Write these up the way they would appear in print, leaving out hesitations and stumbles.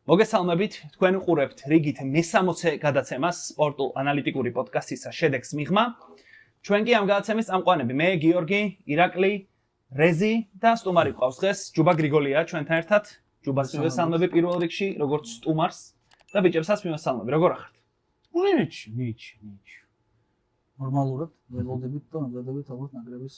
მოგესალმებით, თქვენ უყურებთ რიგით მე-60 გადაცემას სპორტულ ანალიტიკური პოდკასტისა შედეგს მიღმა. ჩვენ კი ამ გადაცემის წამყვანები მე გიორგი, ირაკლი, რეზი და სტუმარი ყავს დღეს ჯუბა გრიგოლია ჩვენთან ერთად. ჯუბას მივესალმები პირველ რიგში, როგორც სტუმარს და ბიჭებსაც მივესალმები. როგორ ახართ? ნიჩ. ნორმალურად ველოდებით და მზადებით ალბათ ნაკრების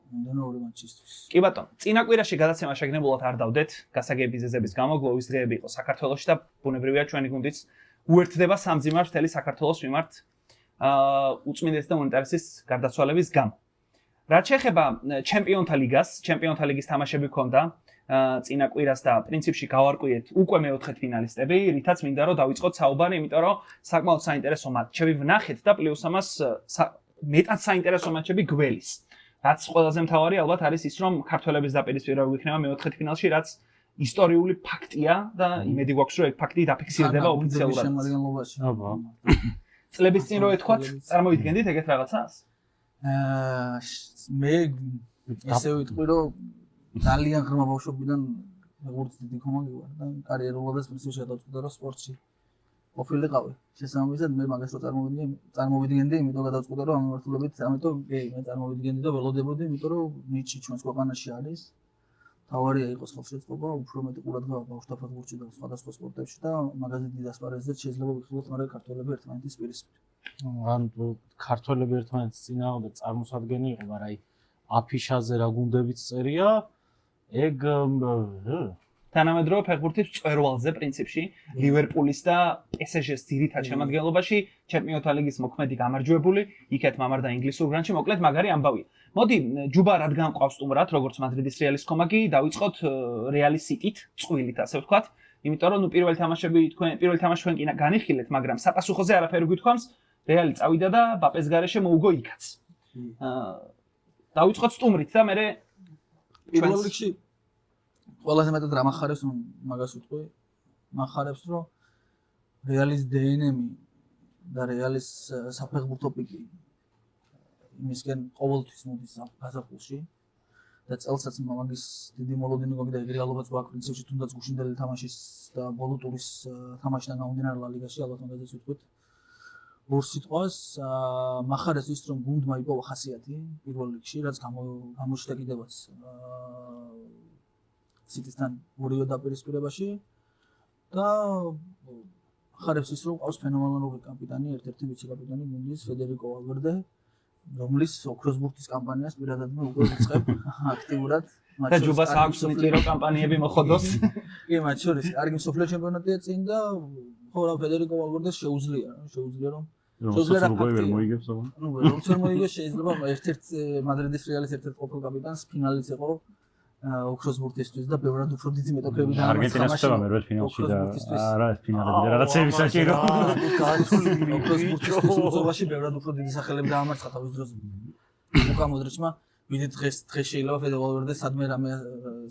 მომდევნო ორი მატჩისთვის. კი ბატონო, წინა კვირაში გადაცემა შეგნებულად არ დავდეთ, გასაგები ზეზების გამო გლოვის დღეები იყო საქართველოში და ბუნებრივია ჩვენი გუნდიც უერთდება სამძიმარს მთელი საქართველოს მიმართ უწმინდესის და უნიტარესის გარდაცვალების გამო. რაც შეეხება ჩემპიონთა ლიგას, ჩემპიონთა ლიგის თამაშები ჰქონდა წინა კვირას და პრინციპში გავარკვიეთ უკვე მეოთხედფინალისტები, რითაც მინდა რომ დავიწყოთ საუბარი, იმიტომ რომ საკმაოდ საინტერესო მატჩები ვნახეთ და პლუს ამას მეტად საინტერესო მატჩები გველის. რაც ყველაზე მთავარი ალბათ არის ის, რომ ქართველების დაპირისპირება გვიქნება მეოთხედფინალში, რაც ისტორიული ფაქტია და იმედი გვაქვს, რომ ეგ ფაქტი დაფიქსირდება ოფიციალურად. წლების წინ რო ეთქვათ, წარმოიდგენდით ეგეთ რაღაცას? მე ესე ვიტყვი, რომ ძალიან ღრმა ბავშვობიდან როგორც დიდი კომანდი ვარ და კარიერულადაც პრინციპში გადავწყვიტე, რომ სპორტში ყოფილიყავი. შესაბამისად მე მაგას რო წარმოვიდგენდი, იმიტომ გადავწყვიტე, რომ ამ მიმართულებით, ამიტომ მე წარმოვიდგენდი და ველოდებოდი, იმიტომ რომ ნიჩი ჩვენს ქვეყანაში არის. თავარია იყოს ხელშეწყობა, უფრო მეტი ყურადღება ბავშვთა ფეხბურთში და სხვადასხვა სპორტებში და მაგაზე დიდ ასპარეზზე შეიძლება ვიხილოთ, მაგრამ ქართველები ერთმანეთის პირისპირ. ან ქართველები ერთმანეთის წინააღმდეგ წარმოსადგენი იყო, მაგრამ აი აფიშაზე რა გუნდებიც წერია, ეგ თანამედროვე ფეხბურთის მწვერვალზე პრინციპში ლივერპულის და PSG-ს ძირითად შემადგენლობაში ჩემპიონთა ლიგის მოქმედი გამარჯვებული, იქეთ მამარდა ინგლისურ გრანდში, მოკლედ მაგარი ამბავია. მოდი, ჯუბა რადგან ყავს სტუმრად, როგორც მადრიდის რეალის კომაგი, დავიწყოთ რეალის სიტით, წვილით ასე ვთქვათ, იმიტომ რომ პირველი თამაში თქვენ კი განიხილეთ, მაგრამ საპასუხოზე არაფერი გვითქვამს, რეალი წავიდა და ბაპეს გარეშე მოუგო იქაც. დავიწყოთ სტუმრით და მე პირველ რიგში ყველაზე მეტად რა მახარებს, მაგას ვიტყვი, მახარებს, რომ რეალის დნმ-ი და რეალის საფეხბურთო პიკი იმისკენ ყოველთვის მოდის გაზაფხულში და წელსაც მაგის დიდი მოლოდინი გვაქვს და ეგ რეალობაც გვაქვს პრინციპში, თუნდაც გუშინდელი თამაშის და ბოლო ტურის თამაშიდან გამომდინარე ლა ლიგაში, ალბათ მაგაზეც ვიტყვით. ორ სიტყვას მახარებს ის, რომ გუნდმა იპოვა ხასიათი პირველ რიგში, რაც გამოჩნდა კიდევაც სიტისთან ორივე დაპირისპირებაში და ხარებს ის, რომ ყავს ფენომენალური კაპიტანი, ერთ-ერთი ვიცე-კაპიტანი გუნდის ფედერიკო ვალვერდე, რომლის ოქროსბურთის კამპანიას პირადად მე უკვე ვიწყებ აქტიურად. და ჯუბას აქვს ნიჭირო კამპანიები მოხდოს. კი, მათ შორის კარგი მსოფლიო ჩემპიონატია წინ და ხო რა ფედერიკო ვალვერდეს შეუძლია რომ ვერ მოიგებს აბა. როგორც ვერ მოიგებს შეიძლება ერთ-ერთ მადრიდის რეალის ერთ-ერთ ყოფილ კაპიტანს ფინალის იყო ოქროსბურთისთვის და ბევრად უფრო დიდი მეტოქეები და არგენტინას ხდება მერვე ფინალში და არა ეს ფინალები და რაღაცები საჭირო. ოქროსბურთისთვის უძოვაში ბევრად უფრო დიდი სახელები დაამარცხა თავის დროზე. ლუკა მოდრიჩმა ვიდით დღეს შეიძლება ფედერიკო ვალვერდე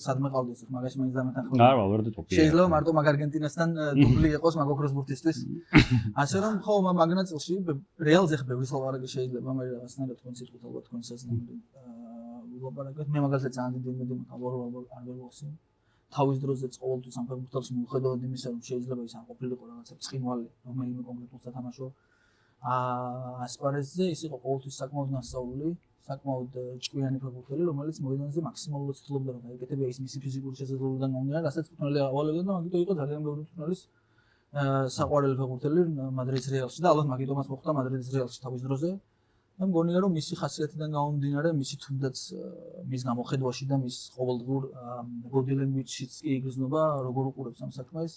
სადმე ყავდეს მაგაში მაინც დამეთანხმება. არა, ვალვერდე ტოპია. შეიძლება მარტო მაგ არგენტინასთან დუბლი იყოს მაგ ოქროსბურთისთვის. ასე რომ ხო მაგ ნაწილში რეალზე ხ ბევრი სლოვაკი შეიძლება მე რაღაცნაირად თქვენ სიტყვით ალბათ თქვენ საზნაირად ვილაპარაკეთ. მე მაგალითად ძალიან დიდი იმედი მაქვს არ ველოსი. თავის დროზე ყოველთვის ამ ფეხბურთელში მიუხედავად იმისა, რომ შეიძლება ის არ ყოფილიყო რაღაცა ბრწყინვალე, რომელიმე კონკრეტულ სათამაშო ასპარეზზე, ის იყო ყოველთვის საკმაოდ ნასწავლული, საკმაოდ ჭკვიანი ფეხბურთელი, რომელიც მოედანზე მაქსიმალურად ცდილობდა რომ გაეკეთებია ის მისი ფიზიკური შესაძლებლობიდან გამომდინარე, რასაც მწვრთნელი ავალებდა და მაგითო იყო ძალიან ბევრი მწვრთნელის საყვარელი ფეხბურთელი მადრიდის რეალში და ალბათ მაგიტომაც მოხდა მადრიდის რეალში თავის დროზე. მე მგონია რომ მისი ხასიათიდან გამომდინარე, მისი თუნდაც მის გამოხედვაში და მის ყოველდღიურ body language-იც კი იგრძნობა, როგორ უყურებს ამ საქმეს.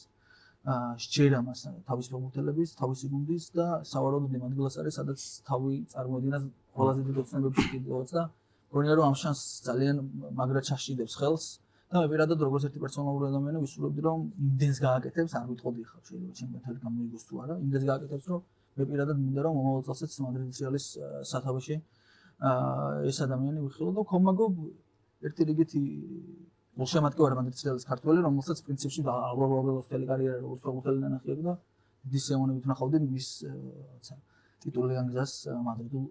სჯერა მას თავის ფეხბურთელების, თავისი გუნდის და სავარაუდოდ იმ ადგილას არის, სადაც თავი წარმოედინა ყველაზე დიდ ოცნებებში კიდევაც და მგონია რომ ამ შანსს ძალიან მაგრად ჩასჭიდებს ხელს და მე პირადად როგორც ერთი პერსონალური ადამიანი ვისურვებდი რომ იმდენს გააკეთებს, არ ვიტყოდი ხა შეიძლება ჩემპიონატი გამოიგოს თუ არა, იმდენს გააკეთებს რომ მე პირადად მინდა რომ მომავალ წელსაც მადრიდის რეალის სათავეში ეს ადამიანი ვიხილო და კომაგო ერთი რიგითი გულშემატკივარი მადრიდის რეალის ქართველი, რომელსაც პრინციპში ალბათ მთელი კარიერა როგორც ფეხბურთელი ნახიებ და დიდი სიამოვნებით ვნახავდი მის ტიტულიან გზას მადრიდულ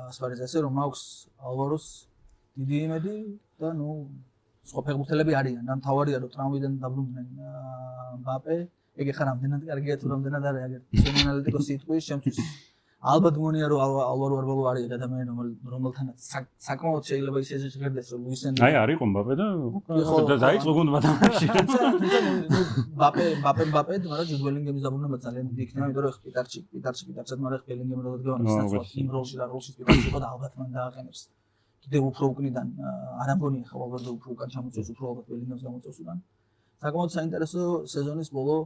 ასპარეზზე, რომ აქვს ალვაროს დიდი იმედი და ნუ სხვა ფეხბურთელები არიან, რა მთავარია რომ ტრამვიდან დაბრუნდნენ მბაპე, ეგ ახლა რამდენად კარგია თუ რამდენად არა, აგერ სენანალიტიკოსი იტყვის შემთხვევით ალბათ მგონია რომ ალვარო არბალო არის ადამიანი რომელთანაც საკმაოდ შეიძლება ისე შეღერდეს რომ ლუის ენრიკე აი არის ყომბაპე და დაიწყო გუნდმა თამაში. თუმცა მბაპე, მაგრამ ჯუდ ბელინგემის დაბრუნება ძალიან დიდი იქნება, იმიტომ რომ პიტარჩიკ, მაგრამ ბელინგემი როდესაც გავანის იმ როლში პიტარჩიკ იყო და ალბათ მან დააყენებს. კიდევ უფრო უკნიდან არ ამგონია ხო ალბათ უფრო უკან ჩამოწევს, უფრო ალბათ ბელინგემს გამოწევს უკან. საკმაოდ საინტერესო სეზონის ბოლო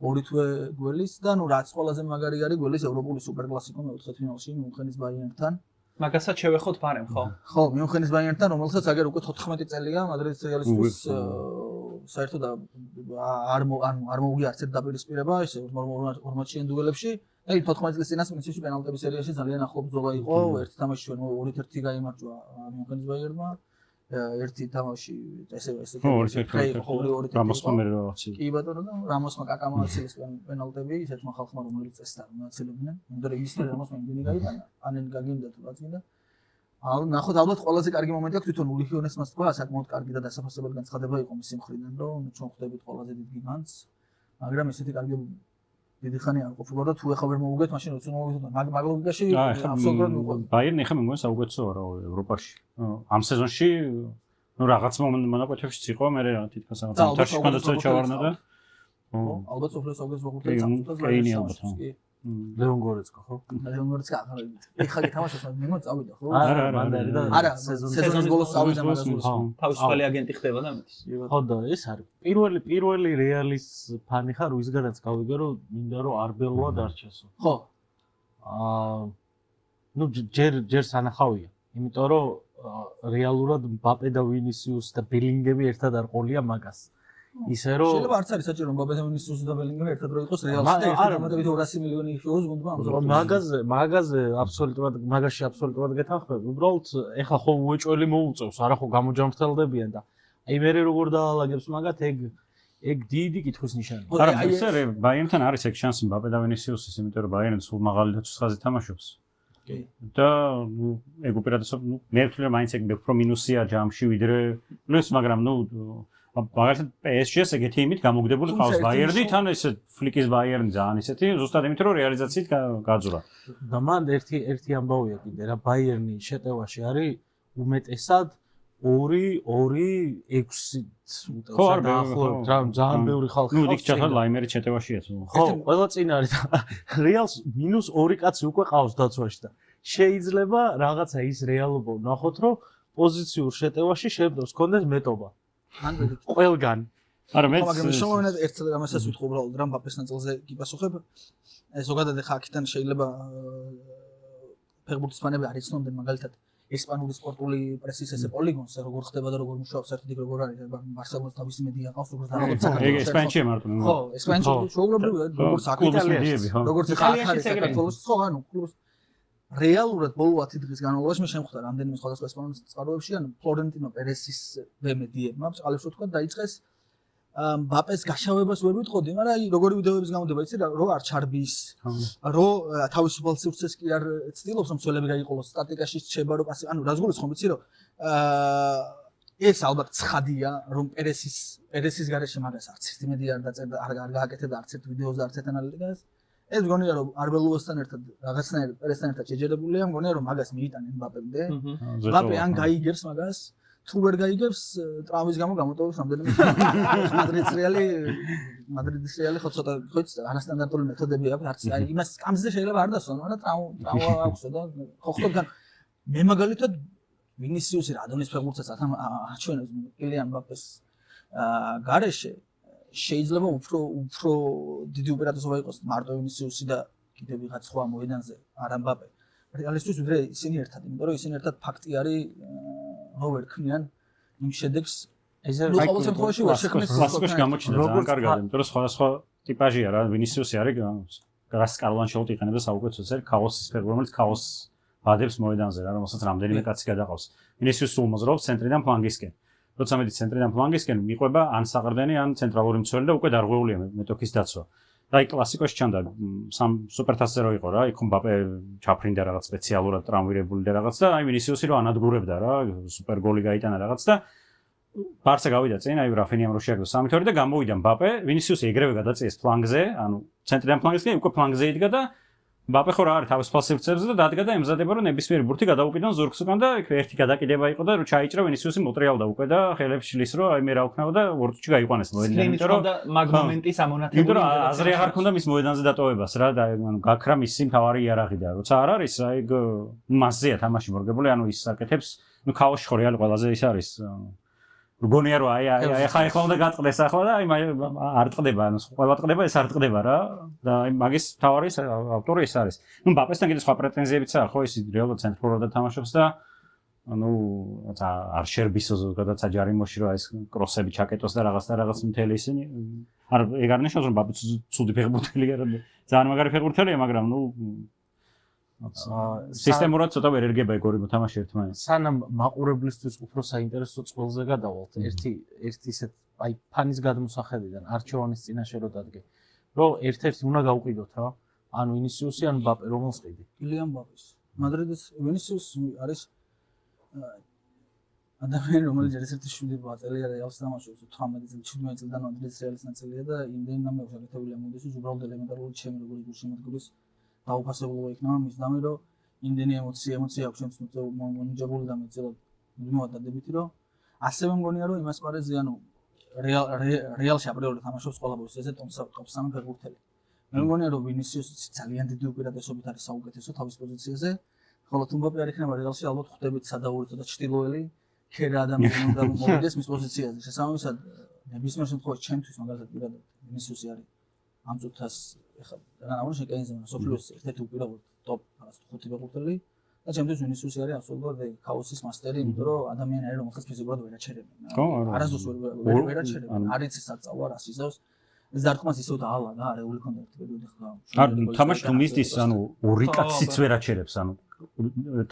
ორი თვე გველის და ნუ რაც ყველაზე მაგარი არის გველის ევროპული სუპერკლასიკო მეოთხედფინალში მიუნხენის ბაიერნთან. მაგასაც შევეხოთ ბარემ, ხო? ხო, მიუნხენის ბაიერნთან, რომელსაც აგერ უკვე 14 წელია მადრიდის რეალისტის საერთოდ არ მოუგია არც ერთ დაპირისპირება, ესე 40-იან დუელებში. და 14 წლის წინას პრინციპში პენალტების სერიაში ძალიან ახლო ბრძოლა იყო, ერთი თამაში ჩვენ 2-1 გაიმარჯვა მიუნხენის ბაიერნმა. ერთი თამაში ესე კი ბატონო და რამოსმა კაკამ აცილის პენალტები ისეთმა ხალხმა რომელიც წესთან აცილებდნენ იმიტომ რომ ის რამოსმა იმდენი გაიტანა ანენ გაგინდა თუ რაც გინდა ნახოთ ალბათ ყველაზე კარგი მომენტი აქვს თვითონ ულიხიონესმაც თქვა საკმაოდ კარგი და დასაფასებელი განცხადება იყო მის მხრიდან რომ ჩვენ ხვდებით ყველაზე დიდ გიგანტს მაგრამ ესეთი კარგი დიდი ხანი არ ყოფილა და თუ ეხა ვერ მოუგეთ მაშინ როცა მოვიდოთ მაგ ლოგიკაში აბსოლუტურად მიყვარს ბაიერნი ეხა მე მგონი საუკეთესოა რა ევროპაში ამ სეზონში ნუ რაღაც მონაკვეთებშიც იყო მე რა თითქოს რაღაც თამაში კონდიცია ჩავარნა და ალბათ სოფლოს საუკეთესო ფეხბურთელი წამწუთას ლეონ გორეცკა ხო ლეონ გორეცკა ახლა ეხა გითამაშოს მე მოწავიდა ხო არა სეზონის ბოლოს წავიდა მაგას თავისუფალი აგენტი ხდება და მეთის ხო და ეს არის პირველი რეალის ფანი ხარ ვისგანაც გავიგე რომ მინდა რომ არბელოა დარჩესო ხო ნუ ჯერ სანახავია იმიტომ რომ რეალურად მბაპე და ვინისიუს და ბელინგემი ერთად არ ყოლია მაგას ისე რომ შეიძლება არც არის საჭირო მბაპე და ვინისიუს და ბელინგემი ერთად რო იყოს რეალში და ერთად ამატებით 200 მილიონი შოუს გუნდმა მაგაზე აბსოლუტურად მაგაში აბსოლუტურად გეთანხმები უბრალოდ ეხა ხო უეჭველი მოუწევს არა ხო გამოჯამრთელდებიან და აი მე როგორ დაალაგებს მაგათ ეგ დიდი კითხვის ნიშანია არა ესე ბაიერნთან არის ეგ შანსი მბაპე და ვინისიუსის იმიტომ რომ ბაიერნი სულ მაღალი დაცვისხაზე თამაშობს და ეგ უპირატესად მე ვთვლი რომ მაინც ეგ უფრო მინუსია ჯამში ვიდრე პლუს მაგრამ ნუ მაგალითად PSG-ს ეგეთი იმით გამოგდებული ყავს ბაიერნი თან ესე ფლიკის ბაიერნი ძალიან ისეთი ზუსტად იმით რომ რეალიზაციით გაძურა და მან ერთი ამბავია კიდე რა ბაიერნი შეტევაში არის უმეტესად 2-6 ხო არ დაახლოებით რა ძალიან ბევრი ხალხი ნუ იქ ჩათვალ ლაიმერი შეტევაშია ხო ყველა წინ არის რეალს -2 კაცი უკვე ყავს დაცვაში და შეიძლება რაღაცა ის რეალობა ვნახოთ რომ პოზიციურ შეტევაში შემდგომს კონდეს მეტობა ყველგან არა მე მაგრამ შემოვენა ერთ ამასაც ვიტყო უბრალოდ რა მბაპეს ნაწილზე გიპასუხებ ზოგადად ხა აქიდან შეიძლება ფეხბურთის ფანები არ იცნობდნენ მაგალითად ესპანური სპორტული პრესის ესე პოლიგონს როგორ ხდება და როგორ მუშაობს ერთად როგორ არის ბარსელონას თავისი მედია ყავს როგორ დაახლოებით ეგ ესპანეთში მარტო ხო ესპანეთში შეუგლებელია როგორც აკიტალიაში როგორც ხა არის საქართველოს ხო ანუ კლუბს რეალურად ბოლო 10 დღის განმავლობაში მე შემხვდა რამდენიმე სხვადასხვა ესპანურ წყაროებში ანუ ფლორენტინო პერესის მედიებმა წყალებს თქვა დაიწყეს მბაპეს გაშავებას ვერ ვიტყოდი მაგრამ აი როგორი ვიდეოების გამოდება იცი რო არ ჩარბის რო თავისუფალ სივრცეს კი არ ცდილობს რომ ცოლები გაიყოლოს სტატიკაში რჩება რომ პასი ანუ რა გულისხმობ იცი რომ ეს ალბათ ცხადია რომ პერესის გარეშე მაგას არც ერთი მედია არ დაწერდა არ გააკეთებდა არც ერთ ვიდეოზე არც ერთ ანალიტიკას ეს გონია რომ არბელოასთან ერთად რაღაცნაირ პერესთან ერთად შეჯერებულია მგონია რომ მაგას მიიტანენ მბაპემდე მბაპე ან გაიგებს მაგას თუ ვერ გაიგებს ტრავმის გამო გამოტოვებს რამდენიმე მადრიდის რეალი ხო ცოტა ხო არასტანდარტული მეთოდები აქვს არც აი იმას კამზე შეიძლება არ დასვან მაგრამ ტრავმა აქვსო და ხო ხტოდან მე მაგალითად ვინისიუსი რადონის ფეხბურთსაც აჩვენებს კილიან მბაპეს გარეშე შეიძლება უფრო დიდი უპირატესობა იყოს მარტო ვინისიუსი და კიდევ ვიღაც სხვა მოედანზე არა მბაპე რეალისტვის ვიდრე ისინი ერთად იმიტომ რომ ისინი ერთად ფაქტი არის რო ვერ ქმნიან იმ შედეგს ესე აი ყოველ შემთხვევაში ვერ შექმნეს კლასიკოში გამოჩნდა ძალიან კარგად იმიტომ რომ სხვადასხვა ტიპაჟია რა ვინისიუსი არის გრას კარლანშოლტი იყენებდა საუკეთესო ეს ქაოსის ფეხბურთი რომელიც ქაოსს ბადებს მოედანზე რა რომელსაც რამდენიმე კაცი გადაყავს ვინისიუსი სულ მოძრაობს ცენტრიდან ფლანგისკენ როცა მედი ცენტრიდან ფლანგისკენ მიყვება ან საყრდენი ან ცენტრალური მცველი და უკვე დარღვეულია მეტოქის დაცვა და აი კლასიკოში ჩანდა სამ სუპერთასზე რო იყო რა იქ მბაპე ჩაფრინდა რაღაც სპეციალურად ტრამვირებული და რაღაც და აი ვინისიუსი რო ანადგურებდა რა სუპერ გოლი გაიტანა რაღაც და ბარსა გავიდა წინ, აი რაფინიამ რო შეაგდო 3-2 და გამოვიდა მბაპე, ვინისიუსი ეგრევე გადაწიეს ფლანგზე, ანუ ცენტრიდან ფლანგზე, უკვე ფლანგზე იდგა და მბაპე ხო რა არის თავისუფალ სივრცეებზე და დადგა და ემზადება რომ ნებისმიერი ბურთი გადაუკიდონ ზურგს უკან და იქ ერთი გადაკიდება იყო და რო ჩაიჭრა ვინისიუსი მოტრიალდა უკვე და ხელებს შლის რომ აი მე რა ვქნაო და ვორტში გაიყვანეს მოედანი, იმიტომ რომ მაგ მომენტის ამონათებული. იმიტომ რომ აზრი აღარ ქონდა მის მოედანზე დატოვებას რა და ანუ გაქრა მისი მთავარი იარაღი და როცა არ არის აი მასზეა თამაში მორგებული, ანუ ის საკეთებს, ნუ ქაოსში ხო რეალი ყველაზე ის არის გონია რომ აი ახლა უნდა გაწყდეს ახლა და აი არ ტყდება, ანუ ყველა ტყდება, ეს არ ტყდება რა და აი მაგის თავარი ავტორი ეს არის. ნუ მბაპესთან კიდე სხვა პრეტენზიებიც აქვს, ხო ის რეალურად ცენტრფორვარდად თამაშობს და ანუ არ შერბისო ზოგადად საჯარიმოში რომ ეს კროსები ჩაკეტოს და რაღაც მთელი ისინი არ ეგ არ ნიშნავს რომ მბაპე ცუდი ფეხბურთელია რა ძალიან მაგარი ფეხბურთელია, მაგრამ ნუ სისტემურად ცოტა ვერ ერგება ეგ ორი მოთამაშე ერთმანეთს. სანამ მაყურებლისთვის უფრო საინტერესო წყვილზე გადავალთ, ერთი ისეთ აი ფანის გადმოსახედიდან არჩევანის წინაშე რო დადგე, რომ ერთ-ერთი უნდა გავყიდოთ რა, ან ვინისიუსი, ან მბაპე, რომელს ყიდი? კილიან მბაპეს. მადრიდის ვინისიუსი არის ადამიანი, რომელიც ერთ-ერთი 7 წელი რეალს თამაშობს, 18 წელი, 17 წლიდან მადრიდის რეალის ნაწილია და იმდენი ნამეულს აკეთებული ამოდის, უბრალოდ ელემენტარული ჩემი როგორც გულშემატკივრის დაუფასებლობა იქნება მის დამე რომ იმდენი ემოცია აქვს ჩემს მონიჯებული და მეცილად მიმოვა დადებითი რომ ასევე მგონია რომ იმას პარეზი ანუ რეალში აპრიორი თამაშობს ყველაფერს ესე ტოპ 3 ფეხბურთელი. მე მგონია რომ ვინისიუსი ძალიან დიდი უპირატესობით არის საუკეთესო თავის პოზიციაზე, ხოლო თუ მბაპე არ იქნება რეალში ალბათ ხვდებით სადაურითო და ჩtildeოელი ქერა ადამიანი უნდა მოვიდეს მის პოზიციაზე. შესაბამისად ნებისმიერ შემთხვევაში ჩემთვის მაგალითად პირადად ვინისიუსი არის ამ წუთას ეხლა რა შეკენზე სოფლიოს ერთ-ერთი უპირობოდ ტოპ 5 ფეხბურთელი და ჩემთვის ვინისიუსი არის აბსოლუტურად ქაოსის მასტერი, იმიტომ რომ ადამიანი არის რომელსაც ფიზიკურად ვერ აჩერებენ. არასდროს ვერ აჩერებენ. არის საწავლა რას იზავს. ეს დარტყმას ისევ და ალა და არეული ქონდა ერთი პერიოდი ხლა. თამაში თუ მისდის, ანუ ორი კაციც ვერ აჩერებს, ანუ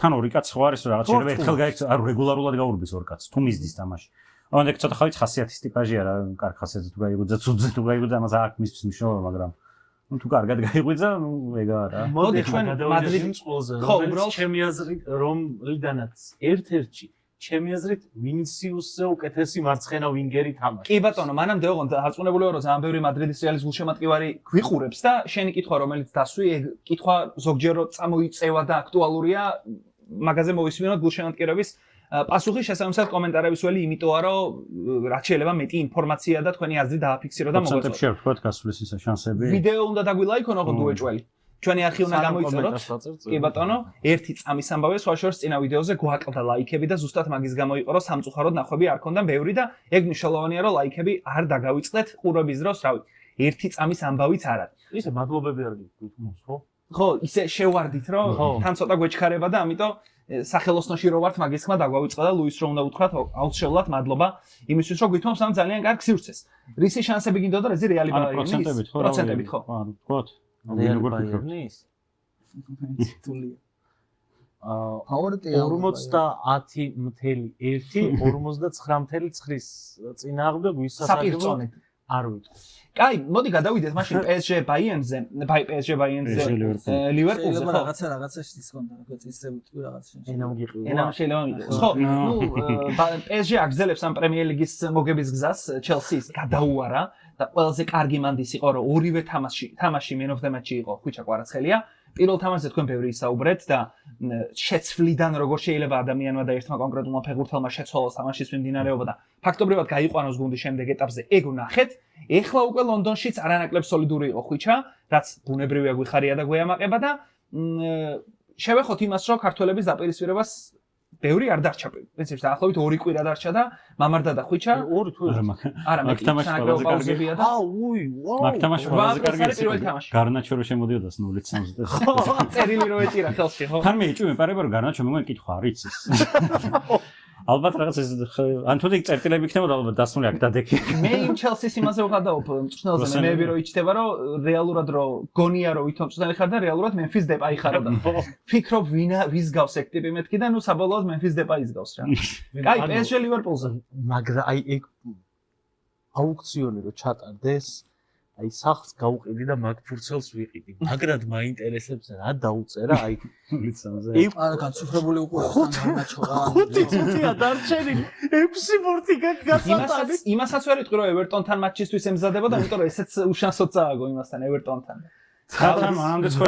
თან ორი კაცი ხო არის რაღაც შეიძლება ერთხელ გაიქცა, არ რეგულარულად გაურბის ორ კაცს თუ მისდის თამაში. ანუ ეგ ცოტა ხალხის ხასიათის ტიპაჟია რა, კარგ ხასიათზე თუ გაიგუძა, ცუდზე თუ გაიგუძა, ამას აქვს მისთვის მნიშვნელობა, მაგრამ თუ კარგად გაიღვიძა, ნუ ეგ არა. მოდი ჩვენ მადრიდის წყვილზე, რომელიც ჩემი აზრით რომლიდანაც ერთ-ერთი ჩემი აზრით ვინისიუსზე უკეთესი მარცხენა ვინგერი თამაშობს. კი ბატონო, მანამდე ოღონდ არწმუნებული ვარ რომ ძალიან ბევრი მადრიდის რეალის გულშემატკივარი გვიყურებს და შენი კითხვა რომელიც დასვი, ეგ კითხვა ზოგჯეროდ წამოიწევა და აქტუალურია, მაგაზე მოვისმინოთ გულშემატკივრების პასუხი შესაბამისად კომენტარების ველი, იმიტომ რომ რაც შეიძლება მეტი ინფორმაცია და თქვენი აზრი დააფიქსირო და მოგვეწოდოთ. პროცენტებში არ ვთქვათ გასulis ისა შანსები. ვიდეო უნდა დაგვილაიქონ ოღონდ უეჭველი. ჩვენი არქივი უნდა გამოიწეროთ. კი ბატონო, ერთი წამის ამბავე სხვა შორს წინა ვიდეოზე გვაკლდა ლაიქები და ზუსტად მაგის გამო იყო რომ სამწუხაროდ ნახვები არ ქონდა ბევრი და ეგ მნიშვნელოვანია რომ ლაიქები არ დაგავიწყდეთ ყურების დროს, რავი. ერთი წამის ამბავიც არ არის. ისე მადლობები არ გიგვით, ხო? ხო, ისე შევარდით რომ თან ცოტა გვეჩქარება და ამიტომ სახელოსნოში რო ვართ მაგის ხმა დაგვავიწყდა და ლუის რო უნდა უთხრათ აუცილებლად მადლობა იმისთვის რომ გვითხოვს ამ ძალიან კარგ სივრცეს. რისი შანსები გინდოდა რა ზე რეალი პროცენტებით ხო? პროცენტებით ხო? ანუ ვთქვათ. როგორ ფიქრობთ? თულია. ფავორიტია 50.1 49.9 წინააღმდეგ ვისასაგებო არ ვიტყვი. კაი, მოდი გადავიდეთ მაშინ PSG Bayern-ზე, PSG Bayern-ზე Liverpool-ზე ხო? რაღაცაში ის კონდა, რა წესებით თუ რაღაცა. ენამ გიყივა. ენამ შეიძლება მიდოს. ხო, ნუ PSG აგზელებს ამ პრემიერ ლიგის მოგების გზას, Chelsea-ს გადაუარა და ყველაზე კარგი მანდის იყო, რომ ორივე თამაში Man of the Match-ი იყო ხვიჩა კვარაცხელია. პირველ თამაშზე თქვენ ბევრი ისაუბრეთ და შეცვლიდან როგორ შეიძლება ადამიანმა და ერთმა კონკრეტულმა ფეხბურთელმა შეცვალოს თამაშის მიმდინარეობა და ფაქტობრივად გაიყვანოს გუნდი შემდეგ ეტაპზე, ეგ ვნახეთ. ეხლა უკვე ლონდონშიც არანაკლებ სოლიდური იყო ხვიჩა, რაც ბუნებრივია გვიხარია და გვეამაყება და შევეხოთ იმას, რომ ქართველების დაპირისპირებას ბევრი არ დარჩა. პრინციპში დაახლოებით 2 კვირა დარჩა და მამარდა და ხვიჩა. 2 თუ არა. არა, მე თანაგროვ პაუზებია და მაგ თამაში ყველაზე კარგი გარნაჩო რო შემოდიოდა 0-3-ზე. წერილი რო ეჭირა ხელში, ხო? თან მეჭვი მეპარება რომ გარნაჩო მე კითხვა არ იცის. ალბათ რაღაც ეს ან თუ იქ წერტილები იქნებოდა ალბათ დასმული აქ დადექი. მე იმ Chelsea-ს იმაზე ვღადაობ მწვრთნელზე მეები რო იჩდება რომ რეალურად რო გონია რომ ვითომ მწვრთნელი ხარ და რეალურად Memphis Depay ხარ და ფიქრობ ვის გავს ეგ ტიპი მეთქი და ნუ საბოლოოდ Memphis Depay-ს გავს რა. კაი, PSG Liverpool-ზე. მაგრამ აი ეგ აუქციონი რო ჩატარდეს, აი სახლს გავყიდი და მაგ ფურცელს ვიყიდი. მაგრად მაინტერესებს რა დაუწერა აი ლიცამზე. არა განცუხრებული უყურებს თან განაჩორა. 5-5-ია დარჩენილი. 6 ბორტი გასატანი. იმასაც ვერ იტყვი რომ ევერტონთან მატჩისთვის ემზადებოდა, იმიტომ რომ ესეც უშანსოდ წააგო იმასთან ევერტონთან. თან მანამდე ხო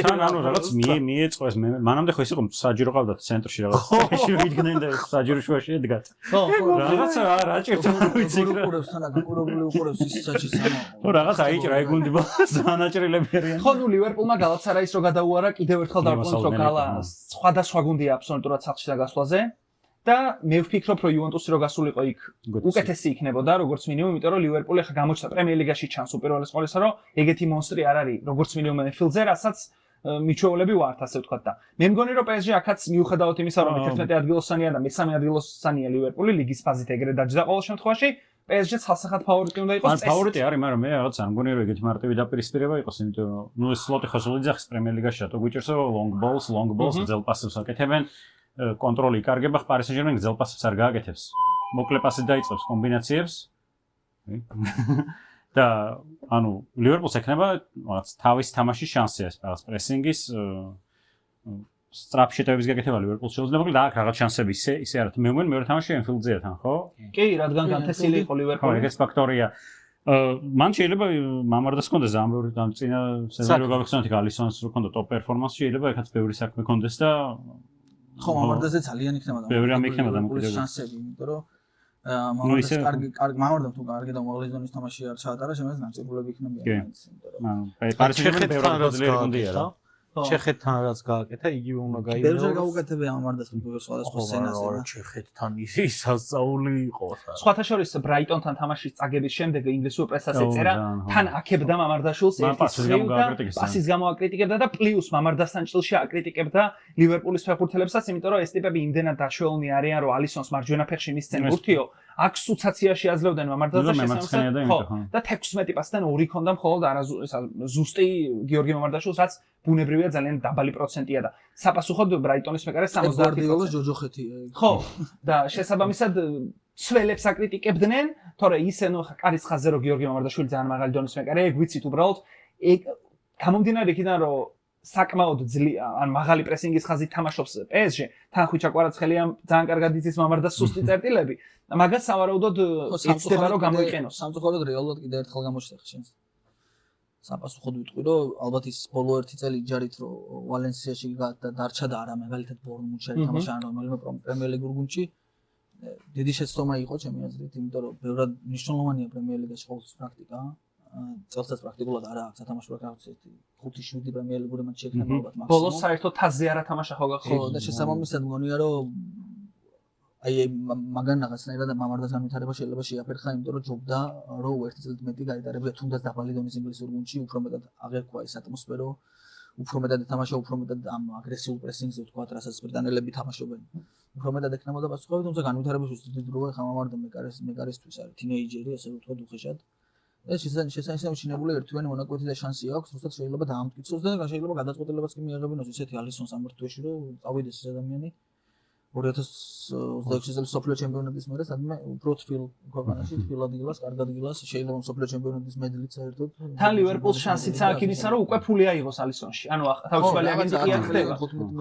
თან ანუ რაღაც მიეწყვეს მანამდე ხო ის იყო საჯირო ყავდათ ცენტრში რაღაც წეში ვიდგნენ და საჯირო შუაში ედგათ ხო რაღაც რა ჭირდა ვიცი უყურებს თან განკურებული უყურებს ის საჭი სამა ხო რაღაც აიჭრა ეგ გუნდი ზანაჭრილები არიან ხო ნუ ლივერპულმა გალაცარაის რო გადაუარა კიდევ ერთხელ დაბრუნდა რომ გალა სხვადასხვა გუნდია აბსოლუტურად სახლში დაგასვლაზე და მე ვფიქრობ რომ იუვენტუსი რო გასულიყო იქ უკეთესი იქნებოდა როგორც მინიმუმ იმიტომ რომ ლივერპული ხა გამოჩნდა პრემიერ ლიგაში ჩანს უპირველეს ყოვლისა რომ ეგეთი მონსტრი არ არის როგორც მინიმუმ ენფილდზე რასაც მიჩვეულები ვართ ასე ვთქვათ და მე მგონი რომ PSG აქაც მიუხედავად იმისა რომ 11 ადგილოსანია და მე-3 ადგილოსანია ლივერპული ლიგის ფაზით ეგრე დაჯდა ყოველ შემთხვევაში PSG ცალსახად ფავორიტი უნდა იყოს წესი. ფავორიტი არის, მაგრამ მე რაღაც არ მგონია რომ ეგეთი მარტივი დაპირისპირება იყოს, იმიტომ რომ ნუ ეს სლოტი ხო სულ იძახის პრემიერ ლიგაში რატო გვიჭირსო long balls გრძელ პასებს აკეთებენ კონტროლი იკარგება Paris Saint-Germain გრძელ პასებს არ გააკეთებს. მოკლე პასით დაიწყებს კომბინაციებს. და ანუ ლივერპულს ექნება რაღაც თავის თამაშის შანსი ეს რაღაც პრესინგის სტრაპ შეტევების გაკეთება ლივერპულს შეუძლებელი და აქ რაღაც შანსები ისე არა. მე მგონი მეორე თამაში ენფილდზეა თან, ხო? კი, რადგან განთესილი იყო ლივერპული. ხო, ეგეც ფაქტორია. მან შეიძლება მამარდას კონდეს ამ ბევრი წინა სეზონში გავიხსენოთ ალისონს რო კონდა ტოპ პერფორმანსი შეიძლება ეხაც ბევრი საქმე კონდეს და ხო მამარდაზე ძალიან იქნება და ბევრი ამ იქნება დამოკიდებული შანსები, იმიტომ რომ მამარდას კარგი მამარდამ თუ კარგი და უმაღლესი ზონის თამაში არ ჩაატარა, შემდგომ განსაკუთრებული იქნება მაინც, იმიტომ რომ Paris Saint-Germain ბევრი ძლიერი გუნდია რა. ჩეხეთთან რაც გააკეთა, იგივე უნდა გაიგო. ბევრჯერ გაუკეთებია მამარდას სხვადასხვა სცენაზე რა. ჩეხეთთან ის სასწაული იყო. სხვათა შორის ბრაიტონთან თამაშის წაგების შემდეგ ინგლისურ პრესას ეწერა, თან აქებდა მამარდაშვილს ერთის ხრივ და პასის გამო აკრიტიკებდა და პლუს მამარდასთან ჭრილში აკრიტიკებდა ლივერპულის ფეხბურთელებსაც, იმიტომ რომ ეს ტიპები იმდენად დაშვეულნი არიან, რომ ალისონს მარჯვენა ფეხში მისცენ ბურთიო, აქ სუცაციაში აძლევდნენ მამარდასზე შესამსად. და 16 პასთან 2 ქონდა მხოლოდ ზუსტი გიორგი მამარდაშვილს, რაც ბუნებრივია ძალიან დაბალი პროცენტია და საპასუხოდ ბრაიტონის მეკარე 70%. გვარდიოლას ჯოჯოხეთი. ხო, და შესაბამისად ცველებს აკრიტიკებდნენ, თორე ისე ნუ კარის ხაზზე რომ გიორგი მამარდაშვილი ძალიან მაღალი დონის მეკარე, ეგ ვიცით უბრალოდ ეგ გამომდინარე იქიდან რომ საკმაოდ ან მაღალი პრესინგის ხაზით თამაშობს PSG, თან ხვიჩა კვარაცხელია ძალიან კარგად იცის მამარდას სუსტი წერტილები და მაგას სავარაუდოდ ეცდება რომ გამოიყენოს. სამწუხაროდ რეალურად კიდევ ერთხელ გამოჩნდა ხშენს. საპასუხოდ ვიტყვი რომ ალბათ ის ბოლო 1 წელი ჯარით რომ ვალენსიაში დარჩა და არა მაგალითად ბორნმუთში თამაშა ან რომელიმე პრემიერ ლიგურ გუნდში დიდი შეცდომა იყო ჩემი აზრით, იმიტომ რომ ბევრად მნიშვნელოვანია პრემიერ ლიგაში ყოველთვის პრაქტიკა. წელსაც პრაქტიკულად არა აქვს სათამაშო პრაქტიკა 5-7 პრემიერ ლიგური მატჩი ექნება ალბათ მაქსიმუმ. ბოლოს საერთოდ თასზე არა თამაშა ხო გახსოვს? ხო და შესაბამისად მგონია რომ აი მაგან რაღაცნაირად მამარდას განვითარება შეიძლება შეაფერხა, იმიტომ რომ ჯობდა რომ ერთი წელით მეტი გაიტარებია თუნდაც დაბალი დონის ინგლისურ გუნდში, უფრო მეტად აღერქვა ეს ატმოსფერო, უფრო მეტად ეთამაშა, უფრო მეტად ამ აგრესიულ პრესინგზე ვთქვათ, რასაც ბრიტანელები თამაშობენ. უფრო მეტად ექნებოდა პასუხები, თუმცა განვითარებაში დიდი დროა ხა მამარდა მეკარისთვის არის თინეიჯერი, ასე ვთქვათ უხეშად. ეს შესაძლოა შინებული ერთვიანი მონაკვეთი და შანსი აქვს, როდესაც შეიძლება დაამტკიცოს და შეიძლება გადაწყვეტილებაც კი მიიღებინოს ისეთი ალისონს ამ რთვეში, რომ წავიდეს ეს ადამიანი 2026 წელს სოფლიო ჩემპიონატის მერე სადმე უფრო თბილ ქვეყანაში თბილად დილას, კარგად დილას შეიძლება სოფლიო ჩემპიონატის მედლით საერთოდ თან ლივერპულს შანსიც აქვს იმისა, რომ უკვე ფული აიღოს ალისონში. ანუ თავისუფალი აგენტი კი არ ხდება.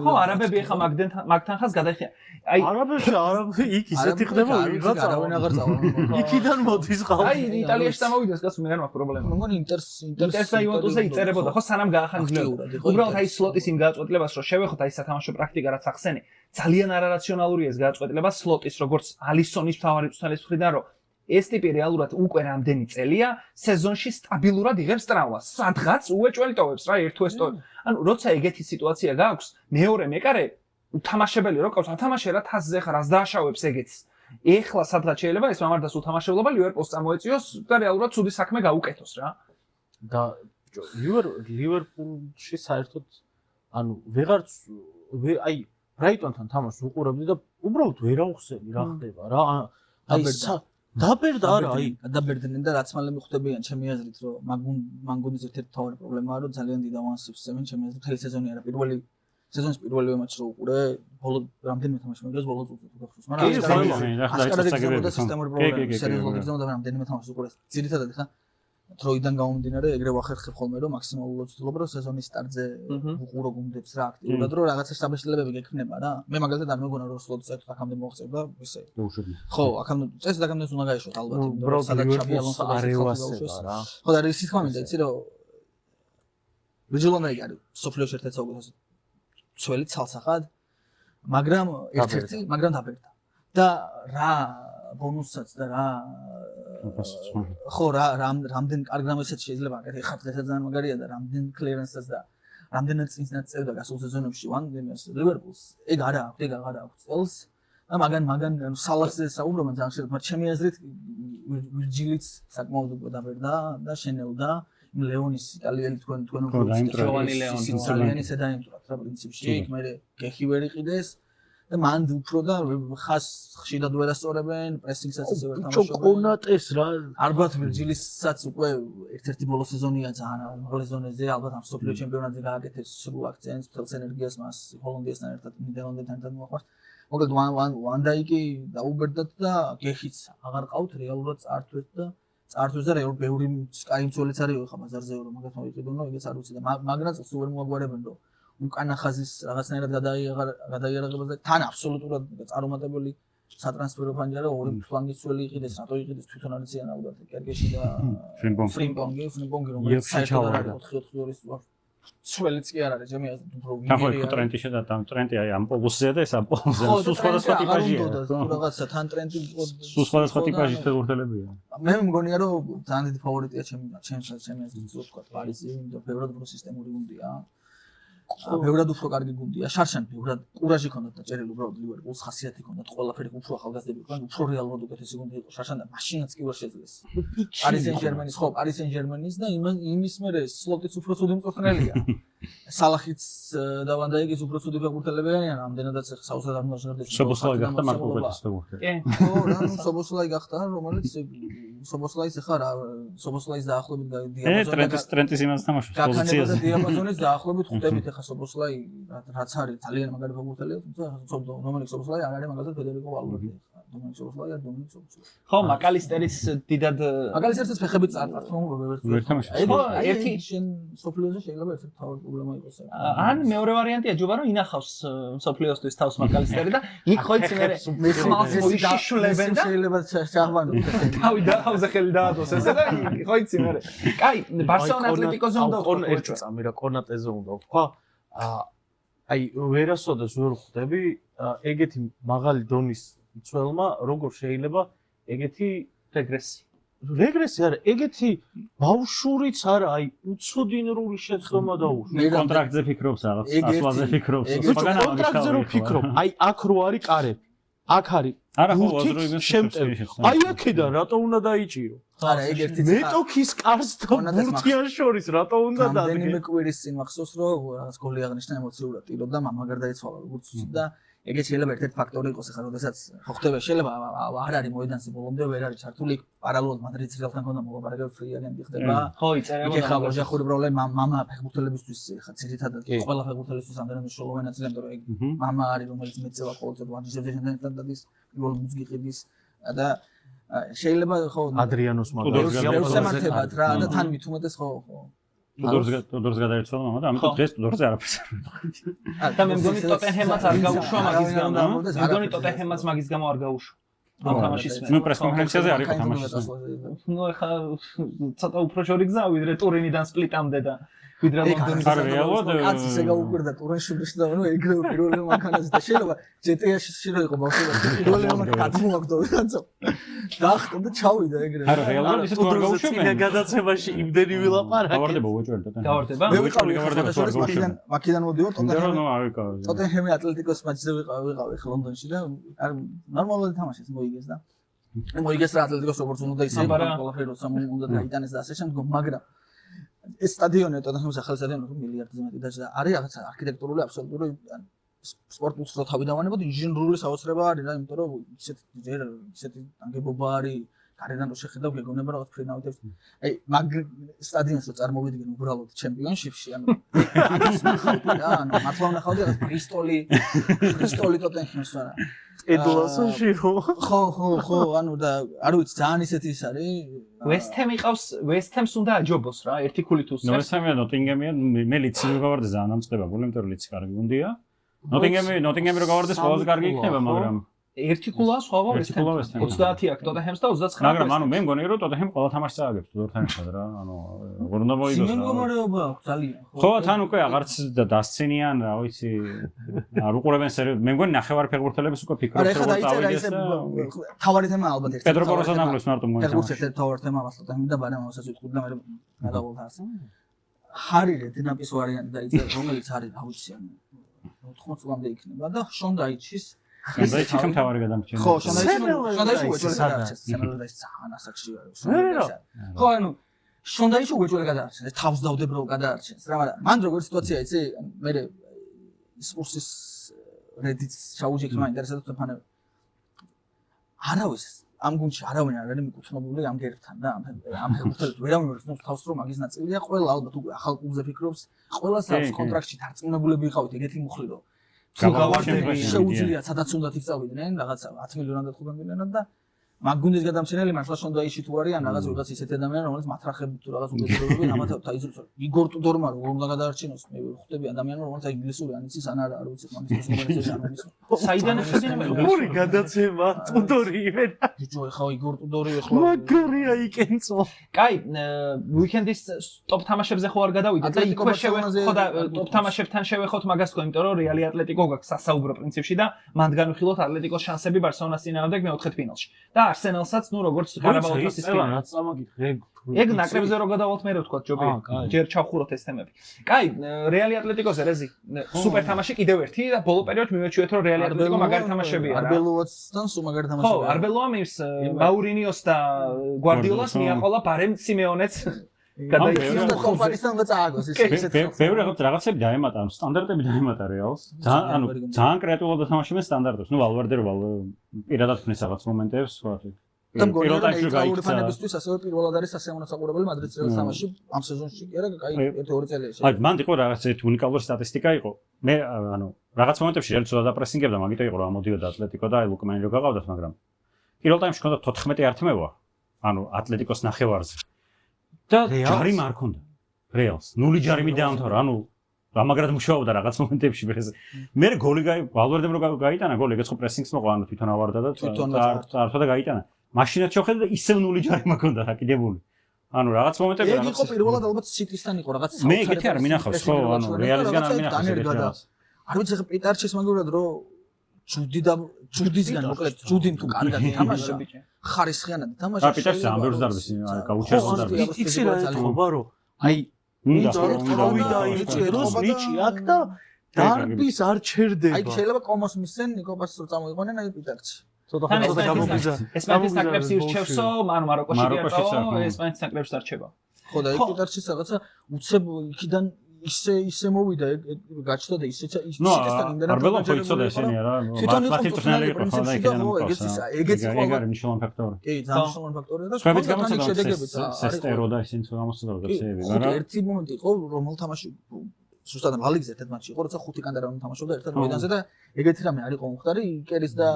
ხო, არაბები ახლა მაგთან ხას გადაიხიან. აი არაბებში იქ ისეთი ხდება ვიღაცა არავინ აღარ წავა. იქიდან მოდის ყავი. აი იტალიაში წამოვიდეს გასულ მე არ მაქვს პრობლემა. მგონი ინტერს და იუვენტუსზე იწერებოდა, ხო სანამ გაახანგრებოდა. უბრალოდ აი სლოტის იმ გადაწყვეტილებას რომ შევეხოთ აი სათამაშო პრაქტიკა რაც ახსენე, ძალიან არარაციონალურია ეს გადაწყვეტილება სლოტის როგორც ალისონის მთავარი მწვრთნელის მხრიდან რომ ეს ტიპი რეალურად უკვე რამდენი წელია სეზონში სტაბილურად იღებს ტრავმას. სადღაც უეჭველტოვებს რა ერთ თუ ეს ტოვებს. ანუ როცა ეგეთი სიტუაცია გააქვს, მეორე მეკარე უთამაშებელი რო ყავს, ათამაშე რა თასზე ხარ, ას დააშავებს ეგეც. ეხლა სადღაც შეიძლება ეს მამარდას უთამაშებლობა ლივერპულს წამოეწიოს და რეალურად ცუდი საქმე გაუკეთოს რა. და ლივერპულში საერთოდ ანუ ვეღარც აი ბრაიტონთან თამაშს უყურებდი და უბრალოდ ვერ აუხსენი რა ხდება რა. აი დაბერდა არა აი გადაბერდნენ და რაც მალე მიხვდებიან ჩემი აზრით რომ მაგ გუნდის ერთ-ერთი მთავარი პრობლემაა რომ ძალიან დიდ ავანსებს წევენ ჩემი აზრით მთელი სეზონი არა სეზონის პირველივე მატჩს რო უყურე ბოლო რამდენიმე თამაში მეგრეს ბოლო წუთი თუ გახსოვს მაგრამ სისტემური პრობლემა სერიოზულად გზნობდა და რამდენიმე თამაშს უყურეს ძირითადად ხა დროიდან გამომდინარე ეგრე ვახერხებ ხოლმე რომ მაქსიმალურად ვცდილობ რომ სეზონის სტარტზე უყურო გუნდებს რა აქტიურად რომ რაღაცა შთაბეჭდილებები გექნება რა მე მაგალითად არ მეგონა რომ სლოტს ერთად აქამდე მოღწევდა ისე ხო აქამდე წესით აქამდე უნდა გაეშვათ ალბათ უბრალოდ ლივერპულს არ ევასება რა ხო და ის თქმა მინდა იცი რომ ვიჯილონაი არის სოფლიოს ერთ-ერთი საუკეთესო ცველი ცალსახად მაგრამ ერთ-ერთი მაგრამ დაბერდა და რა ბონუსსაც და რა ხო რა რამდენ კარგ რამესაც შეიძლება აკეთე ხა დღესაც ძალიან მაგარია და რამდენ კლიერენსსაც და რამდენად წინსნად წევდა გასულ სეზონებში ვანგემეს ლივერპულს ეგ არა აქვს წელს და მაგან სალასზე საუბრობენ ძალიან შეიძლება მაგრამ ჩემი აზრით ვირჯილიც საკმაოდ უკვე დაბერდა და შენელდა ლეონის იტალიელი თქვენ ჯოვანი ლეონი ძალიან ისე დაიმტვრათ რა პრინციპში იქ მე გეხი ვერ იყიდეს და მან უფრო და ხას ხშირად ვერ ასწორებენ პრესინგსაც ისე ვერ თამაშობენ კონატეს რა ალბათ ვირჯილისაც უკვე ერთ-ერთი ბოლო სეზონია ძალიან უმაღლეს ზონეზე ალბათ ამ სოფლიო ჩემპიონატზე გააკეთეს სრულ აქცენტს მთელს ენერგიას მას ჰოლანდიასთან ერთად ნიდერლანდებთან ერთად მოაყვარს მოკლედ ვანდაიკი დაუბერდათ და გეხიც აღარ ყავთ რეალურად წართვეს და ბევრი კაი მცველიც არის ხო ბაზარზე რომ მაგათ მოიყიდონ რომ ეგეც არ ვიცი და მაგრამ წელს ვერ მოაგვარებენ რომ უკანა ხაზის რაღაცნაირად გადაიარაღებას და თან აბსოლუტურად წარუმატებელი სატრანსფერო ფანჯარა ორი ფლანგის ძველი იყიდეს რატო იყიდეს თვითონ არ იციან ალბათ კერგეში და ფრიმპონგი რომელიც საერთოდ არ არის 4-4-2-ის სველიც კი არ არის ჩემი აზრით უფრო ვინგერი არის ტრენტი შედა ტრენტი აი ამ პოზიციაზე და ეს ამ პოზიციაზე სულ სხვადასხვა ტიპაჟია რაღაცა თან ტრენტი სულ სხვადასხვა ტიპაჟის ფეხბურთელებია მე მგონია რომ ძალიან დიდი ფავორიტია ჩემი აზრით ვთქვა პარიზი იმიტომ ბევრად უფრო სისტემური გუნდია ბევრად უფრო კარგი გუნდია შარშან ბევრად კურაჟი ქონდათ და წერილი უბრალოდ ლივერპულს ხასიათი ქონდათ ყველაფერი უფრო ახალგაზრდები იყვნენ უფრო რეალურად უკეთესი გუნდი იყო შარშან და მაშინაც კი ვერ შეძლეს პარი სენ-ჟერმენის ხო პარი სენ-ჟერმენის და იმის მერე სლოტიც უფრო ცუდი მწვრთნელია სალახიც და ვანდაიკის უფრო ცუდი ფეხბურთელები არიან რამდენადაც საოცრად არ უნდა ჟღერდეს სობოსლაი გახდა მარკოპელის ფეხბურთელი ხო რა სობოსლაი გახდა რომელიც სობოსლაიც ახლა რა სობოსლაის დაახლოებით დიაპაზონი ტრენტის იმას თამაშობს პოზიციაზე დიაპაზონის დაახლოებით ხვდებით ახლა სობოსლაი რაც არის ძალიან მაგარი ფეხბურთელია თუმცა რომელი სობოსლაი არ არის მაგალითად ფედერიკო ვალვერდე დომინიკ სობოსლაი არ დომინიკ სობოსლაი ხო მაკალისტერის დიდად მაკალისტერის ფეხებით წარწართ რომ ვერ თამაშობს ხო ერთი შენ სოფლიოზე შეიძლება ერთ თავი პრობლემა იყოს ან მეორე ვარიანტია ჯობა რომ ინახავს სოფლიოსთვის თავს მაკალისტერი და იქ ხო იცი მე ხმალს მოიშიშულებენ და შეიძლება ჩაღბანო თავი დაავზე ხელი დაადოს ესე და ხო იცი მე კაი ბარსელონა ატლეტიკოზე უნდა ერთი წამი რა კონატეზე უნდა ვთქვა აი ვერასოდეს ვერ ხვდები ეგეთი მაღალი დონის მცველმა როგორ შეიძლება ეგეთი რეგრესი არა ეგეთი ბავშვურიც არა აი უცოდინრული შეცდომა დაუშვა კონტრაქტზე ფიქრობს რაღაც ასლაზე ფიქრობს კონტრაქტზე რო ფიქრობ აი აქ რო არის კარები აქ არის არა ხო აზრო იმას შემტევი აი აქედან რატო უნდა დაიჭირო არა ეგ ერთი მეტოქის კარს და ბურთიან შორის რატო უნდა დადგე რამდენიმე კვირის წინ მახსოვს რომ რაღაც გოლი აღნიშნა ემოციურად ტიროდა მამა გარდაიცვალა როგორც ვთქვი და ეგეც შეიძლება ერთ-ერთი ფაქტორი იყოს ახლა როდესაც ხო ხდება შეიძლება არ არის მოედანზე ბოლომდე ვერ არის ჩართული პარალელურად მადრიდის რეალთან ქონდა მოლაპარაკება ფრი აგენტი ხდება ხო იწერება იქ ხა ოჯახური პრობლემა მამა ფეხბურთელებისთვის ხა ცირითადად ყველა ფეხბურთელისთვის ამდენად მნიშვნელოვანი ნაწილია იმიტომ რომ ეგ მამა არის რომელიც მეცევა ყოველწლიურად ვარჯიშებზე შენთან დადის პირველ მუზიკი ყიდის და შეიძლება ხო ადრიანოს მაგალითად სამართლებად რა და თან მით უმეტეს ხო ტუდორს გადაეცვალა მამა და ამიტომ დღეს ტუდორზე არაფერს არ და მე მგონი ტოტენჰემაც არ გაუშვა მაგის გამო მე მგონი ტოტენჰემაც მაგის გამო არ გაუშვა ამ თამაშის ნუ პრესკონფერენციაზე არ იყო თამაშის ნუ ეხა ცოტა უფრო შორი გზაა ვიდრე ტურინიდან სპლიტამდე და ვიდრე ლონდონის რეალურად კაცი შეგაუკვირდა ტურინში და ნუ ეგრევე პირველი მანქანაზე და შეიძლება GTA-ში შეიძლება იყო ბავშვობა პირველი მანქანა მოაგდო ვიღაცა დაახტა და ჩავიდა ეგრევე არა რეალურად ისე თუ არ გაუშვებენ წინა გადაცემაში იმდენი ვილაპარაკე გავარდება უეჭველი გავარდება მე ვიყავი მაქედან მოდიო ტოტენჰემი ატლეტიკოს მატჩზე ვიყავი ხა ლონდონში და ნორმალურად თამაშეს მოიგეს და მოიგეს რა ატლეტიკოს როგორც უნდა ისე ყველაფერი როცა უნდა დაიტანეს და ასე შემდგომ მაგრამ ეს სტადიონი ტოტენჰემის ახალი სტადიონი რომ მილიარდზე მეტი დაჭდა არის რაღაცა არქიტექტურული აბსოლუტური სპორტულს რო თავი დავანებოთ ინჟინერული საოცრება არის რა იმიტომ რომ ისეთი ნაგებობა არის გარედან რო შეხედავ გეგონება რაღაც ფრინავით. აი მაგ სტადიონს რო წარმოვიდგენ უბრალოდ ჩემპიონშიპში, ანუ ანუ მართლა ნახავდი რაღაც ბრისტოლი ტოტენჰემს არა. ედლასში ხო, ანუ და არ ვიცი ძალიან ისეთი ის არის. ვესტჰემი ყავს, ვესტჰემს უნდა აჯობოს რა, ერთი ქულით უსწრებს. ვესტჰემია ნოტინგემია, მე ლიცი გავარდე ძალიან ამწყებებული, იმიტომ რომ ლიცი კარგი გუნდია. ნოტინგემი რო გავარდეს ყველაზე კარგი იქნება, მაგრამ ერთი ქულა სხვავა ვესტჰემს 30 აქვს ტოტენჰემს და 29. მაგრამ ანუ მე მგონი რომ ტოტენჰემ ყველა თამაშს წააგებს თორთან ერთად რა, ანუ როგორ უნდა მოიგოს რა. სიმეგომარეობა აქვს ძალიან. ხო, თან უკვე აღარც დასცინიან, რა ვიცი, არ უყურებენ სერიოზულად. მე მგონი ნახევარ ფეხბურთელებს უკვე ფიქრობს რომ წავიდეს და თავარი თემა ალბათ ერთი. პედრო პოროსანაგლოს მარტო მოიწონს. ფეხბურთის თავარი თემა მასტოტენმი და ბარემოსაც ვიტყვი და მე გადავალთავს. ჰარი რედნაპის ვარიანტი დაიწერა, რომელიც არის, რა ვიცი, ანუ 80 წლამდე იქნება და შონდაიჩის შონდაიჩი თავარი გადამრჩენია. ხო, შონდაიჩი უეჭველი გადაარჩენს. სემელოდაის ძალიან ასაკში არის. ხო, ანუ შონდაიჩი უეჭველი გადაარჩენს, თავს დავდებრო გადაარჩენს. რა, მაგრამ მან როგორი სიტუაცია იცი, მე სპურსის რედიც ჩაუჯექი მაინტერესებდა ფანე. არავის ამ გუნდში არავინ არ არის მიკუთვნებული ამ გერბთან და ამ ფეხბურთელს ვერავინ არ ცნობს თავს რომ მაგის ნაწილია. ყველა ალბათ უკვე ახალ კლუბზე ფიქრობს. ყველას აქვს კონტრაქტში დარწმუნებულები იყავით ეგეთი მუხლი რომ თუ გავარდები შეუძლიათ სადაც უნდათ იწავიდნენ რაღაცა 10 მილიონად და 5 მილიონად და მაგ გუნდის გადამცემელი მართლა შონდაიში თუ არიან რაღაც ვიღაც ისეთი ადამიანი რომელიც მათრახებით თუ რაღაც უნდაობები ამათად აიზროს იგორ ტუდორმა როგორ უნდა გადაარჩინოს მე ხვდები ადამიანს რომელიც ინგლისური ან იცის ან არა არ ვიცი მაგის პროფესიონალიზაცია არ არის საიდან ეხედინებენ ორი გადაცემა ტუდორი იმენა ბიჭო ეხა იგორ ტუდორი ეხლა მაგარია იკენцо კაი უიკენდის ტოპ თამაშებზე ხო არ გადავიდეთ და იქვე შევეხო და ტოპ თამაშებთან შევეხოთ მაგას თქო იმიტომ რომ რეალი ატლეტიკო გაქვს სასაუბრო პრინციპში და მან განვიხილოთ ატლეტიკოს შანსები ბარსელონას წინააღმდეგ მეოთხე ფინალში და არსენალსაც ნუ როგორც გარაბაოთის ეს რაც წამოგითხე ეგ ნაკრებზე რო გადავალთ მე რო თქვა ჯობია ჯერ ჩავხუროთ ეს თემები. კაი, რეალი ატლეტიკოზე რეზი სუპერ თამაში კიდევ ერთი და ბოლო პერიოდში მივეჩვიეთ რომ რეალი ატლეტიკო მაგარი თამაშებია რა. არბელოვაცთან სულ მაგარი თამაშებია. ხო, არბელოვამ ის მაურინიოს და გვარდიოლას მიაყოლა ბარემ სიმეონეც გადაიქცა და კომპანიისთან და წააგოს ისეთ ბევრი რაღაცები დაემატა, სტანდარტები დაემატა რეალს. ძალიან კრეატიულად თამაშობენ სტანდარტებს. ნუ ვალვარდე რო პირადად ხნის რაღაც მომენტებს, სხვა და მგონია რომ ნეიტრალური ფანებისთვის ასევე პირველად არის სასამონაცაყურებელი მადრიდის რეალ თამაში ამ სეზონში კი არა, კაი 1-2 წელია. აი, მან იყო რაღაც ერთი უნიკალური სტატისტიკა იყო. მე ანუ რაღაც მომენტებში რეალს უდა პრესინგებდა, მაგიტო იყო რომ ამოდიოდა ატლეტიკო და აი ლუკმანი რო გაგავდათ, მაგრამ პირველ ტაიმში ჰქონდა 14 ართმევა. ანუ ატლეტიკოს ნახევარზე. და ჯარი არ ჰქონდა. რეალს 0 ჯარიმი დაამთავრა, ანუ ამაგრად მუშაობდა რაღაც მომენტებში მე გოლი ვალვარდემ რო გაიტანა გოლი, ეგეც ხო პრესინგს მოყვა, ანუ თვითონ ავარდა და წარსვა და გაიტანა. მაშინაც შევხედე და ისევ 0 ჯარი მაქონდა რაკიდებული. ანუ რაღაც მომენტები რაღაც. ეგ იყო პირველად ალბათ სიტისთან იყო რაღაც. მე ეგეთი არ მინახავს ხო, ანუ რეალისგან არ მინახავს ეგეთი. არ ვიცი ხა პიტარჩის მაგურად რომ ჯუდისგან მოკლედ ჯუდიმ თუ კარგად თამაშა. ხარისხიანად თამაშა. რა პიტარჩი ამბერს დარბის, გაუჩერს დარბის. იცი რა ეთქობა რომ აი თავი დაიჭეროს ნიჭი აქ და დარბის არ ჩერდება. აი შეიძლება კომოს მისცენ ნიკოპას წამოიყვანენ აი პიტარჩი. ცოტა გამოგიზა. ესპანეთის ნაკრებს ირჩევსო, ანუ მაროკოში გიაწავა, ესპანეთის ნაკრებს არჩევა. ხო და ეგ პიტარჩის რაღაცა უცებ იქიდან ისე მოვიდა გაჩნდა და ისე სიტესთან იმდენად არბელო ხო იცოდა ესენი არა მათი წვნელი იყო ხო და იქიდან მოვიდა ეგეც იყო ეგ არის მნიშვნელოვანი ფაქტორი კი ძალიან მნიშვნელოვანი ფაქტორია და სხვაებიც გამოცდა სესტერო და ისინი თუ გამოცდა რაღაცეები მაგრამ ერთი მომენტი იყო რომელ თამაში ზუსტად ლიგაზე ერთ მატჩი იყო როცა ხუთი კანდარანი თამაშობდა ერთად მოედანზე და ეგეთი რამე არ იყო მომხდარი იკერის და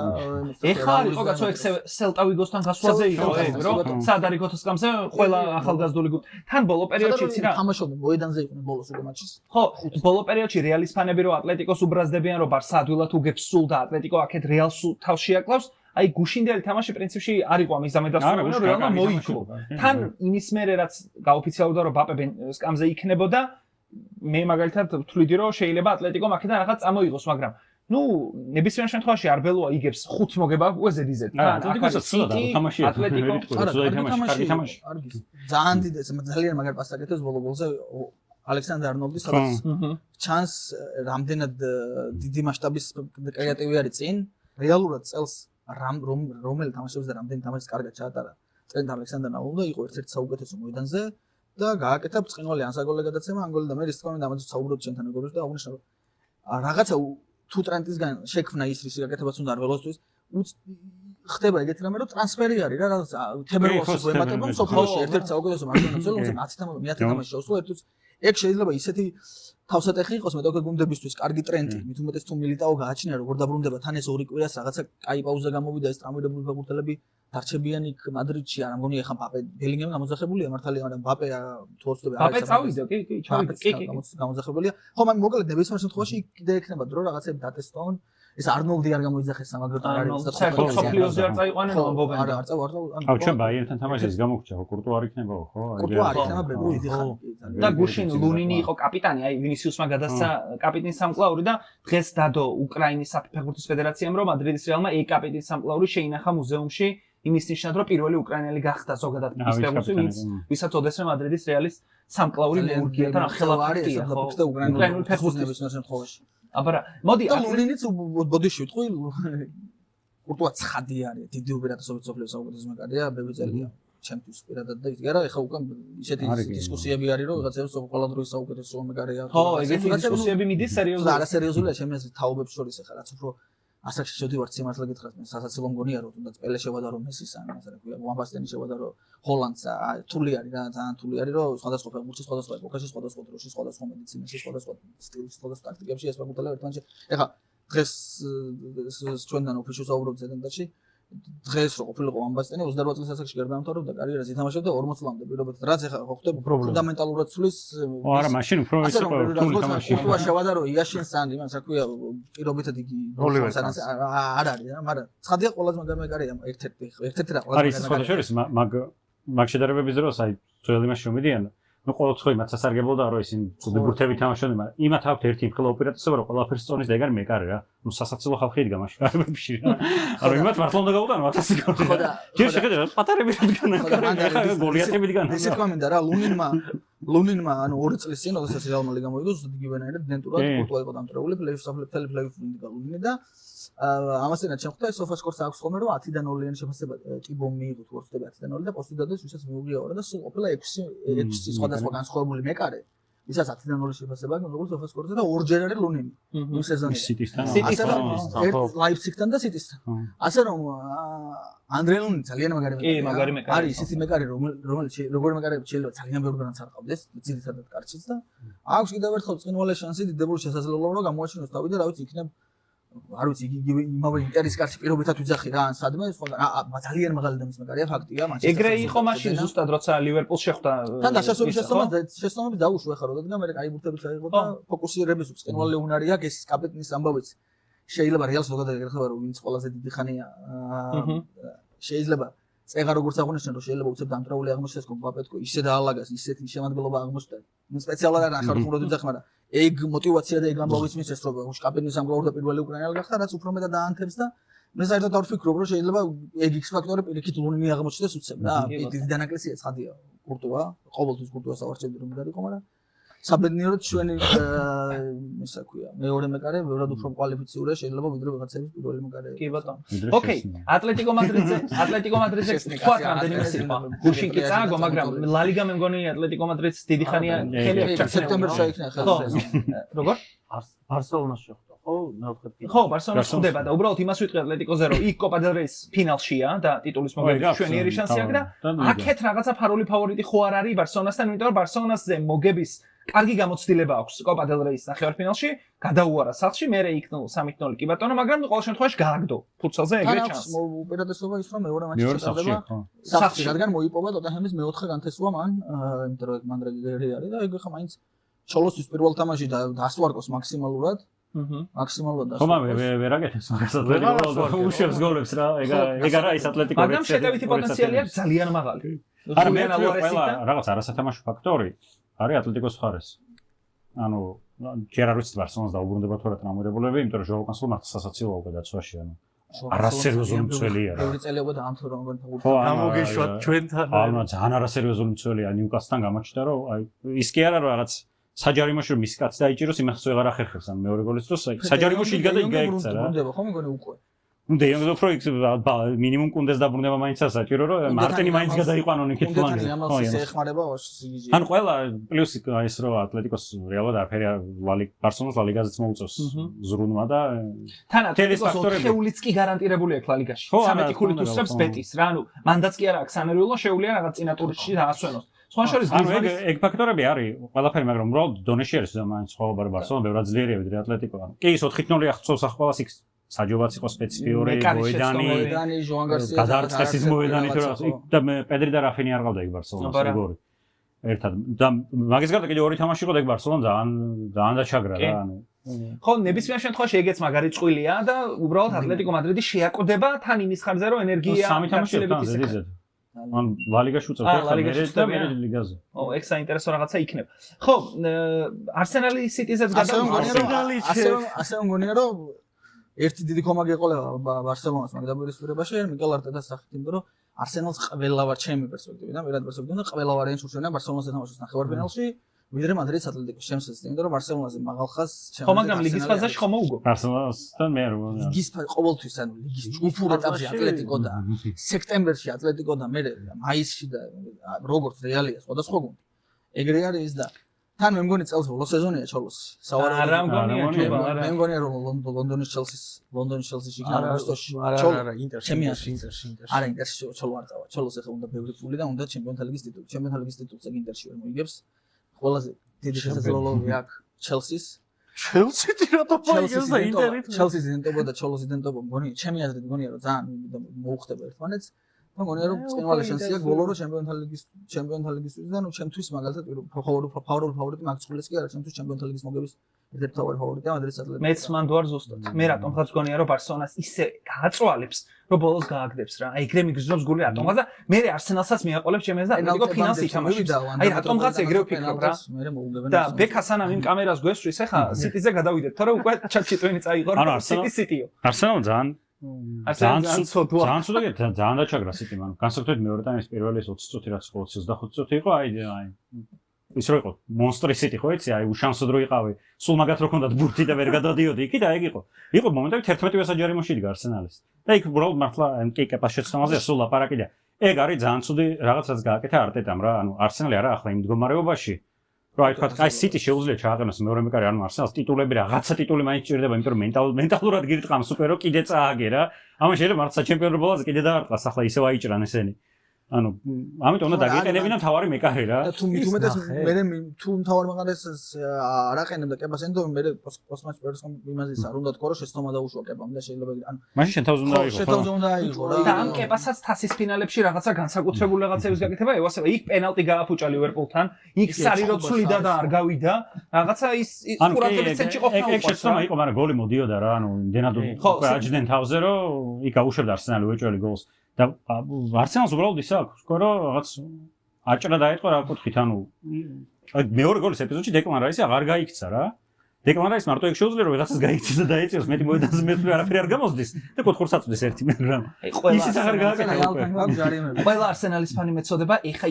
ეხლა არ იყო კაცო ეგ სელტა ვიგოსთან გასვლაზე იყო ეგ რომ სად არის გოთოსკამზე ყველა ახალგაზრდული თან ბოლო პერიოდში იცი რა თამაშობდნენ მოედანზე იყვნენ ბოლოს უკვე მატჩის ხო ბოლო პერიოდში რეალის ფანები რომ ატლეტიკოს უბრაზდებიან რომ ბარსა ადვილად უგებს სულ და ატლეტიკო აქეთ რეალს თავში აკლავს აი გუშინდელი თამაში პრინციპში არ იყო ამის ამედასწორებული რომ რეალმა მოიკლო თან იმის მერე რაც გაოფიციალურდა რომ ბაპე სკამზე იქნებოდა მე მაგალითად ვთვლიდი რომ შეიძლება ატლეტიკო აქედან რაღაც წამოიღოს მაგრამ ნუ ნებისმიერ შემთხვევაში არბელოა იგებს 5 მოგება უკვე ზედიზედ ატლეტიკო კარგი თამაში ძალიან დიდ ძალიან მაგარ პასს აკეთებს ბოლო-ბოლოზე ალექსანდრ არნოლდი სადაც ჩანს რამდენად დიდი მასშტაბის კრეატივი არის წინ რეალურად წელს რომელი თამაშობს და რამდენი თამაშის კარგად ჩაატარა წინ ალექსანდრ არნოლდი იყო ერთ-ერთი საუკეთესო მოედანზე და გააკეთა ბრწყინვალე ანსაგოლე გადაცემა ანგოლი და მე ის თქმა უნდა ამაზე საუბრობთ ჩვენთან როგორ და აღნიშნა რაღაცა თუ ტრენტისგან შექმნა ის რის გაკეთებაც უნდა არბელოსთვის ხდება ეგეთი რამე რომ ტრანსფერი არის რა რაღაც თებერვალს ვემატება სოფლოში ერთ-ერთ საუკეთესო მარჯვენა წელი მე 10 თამაში შევსვლა ერთ ეგ შეიძლება ისეთი თავსატეხი იყოს მეტოქე გუნდებისთვის კარგი ტრენდი მით უმეტეს თუ მილიტაო გააჩნია როგორ დაბრუნდება თან ეს 2 კვირას რაღაცა კაი პაუზა გამოვიდა ეს ტრამვირებული ფეხბურთელები დარჩებიან იქ მადრიდში არა მგონი ეხა მბაპე ბელინგემი გამოძახებულია მართალია მაგრამ მბაპე თუ ვწდები მბაპე წავიდა კი ჩავიდა გამოძახებულია ხო მაგრამ მოკლედ ნებისმიერ შემთხვევაში კიდე ექნება დრო რაღაცები დატესტონ ეს არნოლდი არ გამოიძახეს სამაგროთ არ არის საერთოდ სოფლიოზე არ წაიყვანენ ამბობენ არა არ წავა აუ ჩვენ ბაიერთან თამაშის გამოგჭა კურტუ არ იქნება ხო კურტუ არ იქნება ბრეგო დიდი ხანი და გუშინ ლუნინი იყო კაპიტანი აი ვინისიუსმა გადასცა კაპიტნის სამკლაური და დღეს დადო უკრაინის საფეხბურთო ფედერაციამ რომ მადრიდის რეალმა ეგ კაპიტნის სამკლაური შეინახა მუზეუმში იმის ნიშნად რომ პირველი უკრაინელი გახდა ზოგადად ის ფეხბურთი ვისაც ოდესმე მადრიდის რეალის სამკლაური მოურგია და ხელა ფაქტია ხო უკრაინული ფეხბურთის შემთხვევაში აბარა მოდი ლუნინიც ბოდიში ვიტყვი კურტუა ცხადი არის დიდი უპირატესობით სოფლიოს საუკეთესო მეკარეა ბებიძელია ჩემთვის პირადად და ისე არა ეხა უკვე ისეთი დისკუსიები არის რომ ვიღაცებს ყველა დროის საუკეთესო მეკარეა ხო ეგეთი დისკუსიები მიდის სერიოზულად არა სერიოზულია ჩემი აზრით თაობებს შორის ეხა რაც უფრო ასაკში შევდივართ სიმართლე გითხრათ მე სასაცილო მგონია რომ თუნდაც პელე შევადარო მესის ან ასე რა ქვია ვამბასტენი შევადარო ჰოლანდს თული არის რა ძალიან თული არის რომ სხვადასხვა ფეხბურთში სხვადასხვა ეპოქაში სხვადასხვა დროში სხვადასხვა მედიცინაში სხვადასხვა სტილში სხვადასხვა ტაქტიკებში ეს ფეხბურთელები ერთმანეთში ეხა დღეს ჩვენთან ოფიციალურად საუბრობთ ზედამტაში დღეს რო ყოფილიყო ამბასტენი 28 წლის ასაკში გარდაამთავრებდა კარიერას ითამაშებდა 40 წლამდე პირობითად რაც ეხა ხო ხდება ფუნდამენტალურად ცulis არა მაშინ უფრო ის იყო თული თამაში ხო შევადარო იაშინს ან იმას რა ქვია პირობითად იგი არ არის რა მაგრამ ცხადია ყველაზე მაგარი ერთ-ერთი რა არის სხვადასხვა შორის მაგ შედარებების დროს აი ძველი მასში მომიდიან ну ყოველთვის იმათ სასარგებლოა რომ ისინი ფეხბურთები თამაშობდნენ მაგრამ იმათ აქვს ერთი მხრივ უპირატესობა რომ ყველაფერს წონის და ეგ არის მეკარე რა ну სასაცილო ხალხი იდგა მაშინ კარებებში რა არა იმათ მართლა უნდა გაუტანო 1000 გოლი ხო და ჯერ შეხედე პატარები რადგან გოლიათები დგან ესე თქვა მინდა რა ლუნინმა ანუ 2 წლის წინ როდესაც რეალმა ლიგა მოიგო ზუსტად იგივენაირად დენტურად კურტუა იყო დამტრეული პლეი-ოფში მიდიგა ლუნინი და ამასთანავე ჩემ ხვდა სოფასკორს აქვს ხოლმე რომ 10-დან 2-იანი შეფასება ტიბომ მიიღო თუ არ ვწდები 10-დან 2 და პოსტი დადეს ვისაც მიუღია 2 და სულ ყოფილა 6 სხვადასხვა განსხვავებული მეკარე ვისაც 10-დან 2 შეფასება აქვს როგორც სოფასკორზე და ორჯერ არის ლუნინი იმ სეზონში სიტისთან ლაიფციგთან და სიტისთან ასე რომ ანდრე ლუნინი ძალიან მაგარი მეკარე არის ისეთი მეკარე რომელიც როგორი მეკარეები შეიძლება ძალიან ბევრ განაც არ ყავდეს ძირითადად კარჩიც და აქვს კიდევ ერთხელ წინვალე შანსი დიდებული შესაძლებლობა რომ გამოაჩინოს თავი და რა ვიცი იქნებ არ ვიცი იგი იმავე ინტერის კარში პირობითად ვიძახი რა ან სადმე ძალიან მაღალი და მის მეკარეა ფაქტია მანჩესტერ ეგრე იყო მაშინ ზუსტად როცა ლივერპულს შეხვდა თან დაშასვების შესწავლები დაუშვა ხა როდესაც მე კაი ბურთები წაიღო და ფოკუსირების უწყინვალე უნარი აქვს ეს კაპიტნის ამბავიც შეიძლება რეალს ზოგადად ეხება რომ ვინც ყველაზე დიდი ხანია შეიძლება წეღა როგორც აღნიშნე რომ შეიძლება უცებ დამტრეული აღმოჩნდეს კომპლეტკო ისე დაალაგას ისეთი შემადგენლობა აღმოჩნდა სპეციალურად არ ახარხმურად ვიძახი მაგრამ ეგ мотиваცია და ეგ ამბავიც მისცეს რომ კაპიტნის სამგლაური და პირველი უკრაინელი გახდა რაც უფრო მეტად დაანთებს და მე საერთოდ არ ვფიქრობ რომ შეიძლება ეგ X ფაქტორი პირიქით ლუნინი აღმოჩნდეს უცებ რა დიდი დანაკლისია ცხადია კურტუა ყოველთვის კურტუას ავარჩევდი რომ დაიყო მაგრამ საბედნიეროდ ჩვენი ისა ქვია მეორე მეკარე ბევრად უფრო კვალიფიციურია შეიძლება ვიდრე ვიღაცების პირველი მეკარე კი ბატონო ოკეი ატლეტიკო მადრიდზე თქვა რამდენიმე სიტყვა გუშინ კი წააგო მაგრამ ლა ლიგა მე მგონი ატლეტიკო მადრიდს დიდი ხანია ხელი აქვს სექტემბერში შეიქმნა ხელზე როგორ ბარსელონაში შეხვდა ხო მეოთხე ხო ბარსელონაში ხდება და უბრალოდ იმას ვიტყვი ატლეტიკოზე რომ იქ კოპა დელ რეის ფინალშია და ტიტულის მოგების ჩვენიერი შანსი აქვს და აქეთ რაღაცა ფარული ფავორიტი ხო არ არის ბარსელონასთან იმიტომ რომ ბარსელონასზე მოგების კარგი გამოცდილება აქვს კოპა დელ რეის ნახევარფინალში გადაუარა სახლში მე იქ 3-0 კი ბატონო მაგრამ ყოველ შემთხვევაში გააგდო ფუტსალზე ეგრე ჩანს უპირატესობა ის რომ მეორე მატჩი შეწყდება სახლში რადგან მოიპოვა ტოტენჰემის მეოთხე განთესვა მან იმიტომ რომ მან რეგულარი არის და ეგ ხა მაინც ჩოლოსთვის პირველ თამაში დასვარკოს მაქსიმალურად მაქსიმალურად ხო მაგრამ ვერაგეთებს მაგასაც უშვებს გოლებს რა ეგ არა ის ატლეტიკო მაგრამ შეტევითი პოტენციალი აქვს ძალიან მაღალი არა მე რაღაც არასათამაშო ფაქტორი არის ატლეტიკოს მხარეს ანუ ჯერ არ ვიცით ბარსელონას დაუბრუნდება თუ არა ტრამვირებულები იმიტომ რომ ჟოო კანსელო მართლა სასაცილოა უკვე დაცვაში ანუ არასერიოზული მცველია რა ბევრი წელია უკვე დაამთავრა მაგრამ გამოგეშვათ ჩვენთან ანუ ძალიან არასერიოზული მცველია ნიუკასლთან გამოჩნდა რომ აი ის კი არა რომ რაღაც საჯარიმოში რომ მის კაცს დაიჭიროს იმას ვეღარ ახერხებს ან მეორე გოლის დროს საჯარიმოში იდგა და იგაიქცა რა ბრუნდება ხო მეგონი უკვე ნუ დეიონგს უფრო მინიმუმ კუნდეს დაბრუნება მაინც საჭირო რომ მარტინი მაინც გადაიყვანონ იქით პლანზე. ხო, ისე ეხმარება სიგიჟე. ან ყველა პლუს ის რომ ატლეტიკოს რეალურად არაფერი ბარსელონას ლა ლიგაზეც მოუწევს ზრუნვა და თან ატლეტიკოს 4-ულიც კი გარანტირებული აქვს ლა ლიგაში. 13 ქულით უსწრებს ბეტის რა, ანუ მანდაც კი არა აქვს სანერიულო შეუძლია რაღაც წინა ტურში დაასვენოს. სხვა შორის ეგ ფაქტორები არის ყველაფერი, მაგრამ უბრალოდ დონეში არის მაინც ხოვობა ბარსელონა ბევრად ძლიერია ვიდრე ატლეტიკო. კი ის 4-0 ახცობს ახალას იქ საჯობაც იყო სპეციფიური მოედანი ჟოან გარსია გადაარწეს მოედანი თუ რა და პედრი და რაფინი არ ყავდა იქ ბარსელონას როგორი ერთად და მაგის გარდა კიდე ორი თამაში იყო და იქ ბარსელონა ძალიან დაჩაგრა რა ანუ ხო ნებისმიერ შემთხვევაში ეგეც მაგარი წვილია და უბრალოდ ატლეტიკო მადრიდი შეაკოდება თან იმის ხარჯზე რომ ენერგია სამი თამაში ზედიზედ ან ლა ლიგაში უწევს და მერე ლიგაზე ო ეგ საინტერესო რაღაცა იქნება ხო არსენალი სიტიზეც გადავიდა ასე მგონია რომ ერთი დიდი კომაგი ეყოლება ბარსელონას მაგ დაპირისპირებაში მიკელ არტეტას სახით იმიტომ რომ არსენალს ყველა ვარ ჩემი პერსპექტივიდან ვერად პერსპექტივიდან ყველა ვარ ენშუშენა ბარსელონას ეთამაშოს ნახევარფინალში ვიდრე მადრიდს ატლეტიკოს შემსეს იმიტომ რომ ბარსელონაზე მაღალხას ხო მაგრამ ლიგის ფაზაში ხომ მოუგო ბარსელონასთან მე არ ვარ ლიგის ყოველთვის ანუ ლიგის ჯგუფურ ეტაპზე ატლეტიკო და სექტემბერში ატლეტიკო და მე მაისში და როგორც რეალია სხვადასხვა გუნდი ეგრე არის და თან მე მგონი წელს ბოლო სეზონია ჩოლოსი. არა მგონია, მე მგონია რომ ლონდონის ჩელსიში იქნება აგვისტოში. არა, ინტერში. არა, ინტერში ჩოლო არ წავა. ჩოლოს ახლა უნდა ბევრი ფული და უნდა ჩემპიონთა ლიგის ტიტული. ჩემპიონთა ლიგის ტიტულს ეგ ინტერში ვერ მოიგებს. ყველაზე დიდი შესაძლებლობები აქვს ჩელსის. ჩელსი რატო მოიგებს და ინტერი? ჩელსის იდენტობა და ჩოლოს იდენტობა მგონი, ჩემი აზრით მგონია რომ ძალიან მოუხდება ერთმანეთს. მგონია რომ წინვალი შანსი აქვს ბოლო რო ჩემპიონთა ლიგისთვის და ნუ ჩემთვის მაგალითად ფავორიტი მაგწყვილიც კი არა ჩემთვის ჩემპიონთა ლიგის მოგების ერთ-ერთი თავი ფავორიტია მადრიდის ატლეტიკო. მეც მანდ ვარ ზუსტად. მე რატომღაც მგონია რომ ბარსელონას ისე გააწვალებს რომ ბოლოს გააგდებს რა. აი ეგრე მიგრძნობს გული რატომღაც და მე არსენალსაც მიაყოლებს ჩემს და ატლეტიკო ფინალს ითამაშებს. აი რატომღაც ეგრე ვფიქრობ რა. და ბექასანამ იმ კამერას გვესვრის ახლა სიტიზე გადავიდეთ თორე უკვე ჩატში ტვენი წაიღო რომ სიტიო. არსენალ ძალიან დაჩაგრა სიტი მან განსაკუთრებით მეორე ტაიმის პირველი 20 წუთი რაც 25 წუთი იყო აი ის რო იყო მონსტრი სიტი ხო იცი აი უშანსოდ რო იყავი სულ მაგათ რო ქონდათ ბურთი და ვერ გადადიოდი იქით აი ეგ იყო მომენტები 11 ვესაჯარიმოში იდგა არსენალის და იქ უბრალოდ მართლა კეკაპას შეცდომაზე სულ ლაპარაკი და ეგ არის ძალიან ცუდი რაღაც რაც გააკეთა არტეტამ რა ანუ არსენალი არა ახლა იმ მდგომარეობაში რა თქვა აი სიტი შეუძლია ჩააყენოს მეორე მეკარე ანუ არსენალს ტიტულები რაღაცა ტიტული მაინც ჭირდება იმიტომ რომ მენტალურად გირტყამს უკვე რომ კიდე წააგე რა ამან შეიძლება მართლა ჩემპიონურ ბოლოზე კიდე დაარტყას ახლა ისევ აიჭრან ესენი ანუ ამიტომ უნდა დაგეყენებინა თავარი მეკარე რა და თუ მithumetes მე თუ თავარი მეკარეს არ აყენებ და კეპას ენდო მე პოსტმატჩ პერსონ იმაზის არ უნდა თქო რომ შეცდომა დაუშვა კეპამ და შეიძლება ანუ მაშინ შენ თავს უნდა აიღო რა და ამ კეპასაც თასის ფინალებში რაღაცა განსაკუთრებული რაღაცების გაკეთება ევასება იქ პენალტი გააფუჭა ლივერპულთან იქ სარი რო ცვლიდა და არ გავიდა რაღაცა ის ყურადღების ცენტრში ყოფნა ეგ შეცდომა იყო მაგრამ გოლი მოდიოდა რა ანუ იმდენად უკვე აჯდნენ თავზე რომ იქ აუშვებდა არსენალი უეჭველი გოლს და არსენალს უბრალოდ ის აქვს თქო რომ რაღაც აჭრა დაიწყო რა კუთხით ანუ მეორე გოლის ეპიზოდში დეკლან რაისი აღარ გაიქცა რა დეკლან რაისი მარტო ეგ შეუძლია რომ ვიღაცას გაიქცეს და დაეციოს მეტი მოედანზე მეტი არაფერი არ გამოსდის და კუთხურს აწვდის ერთი მაგრამ ისიც აღარ გააკეთა ყველა არსენალის ფანი მეწოდება ეხა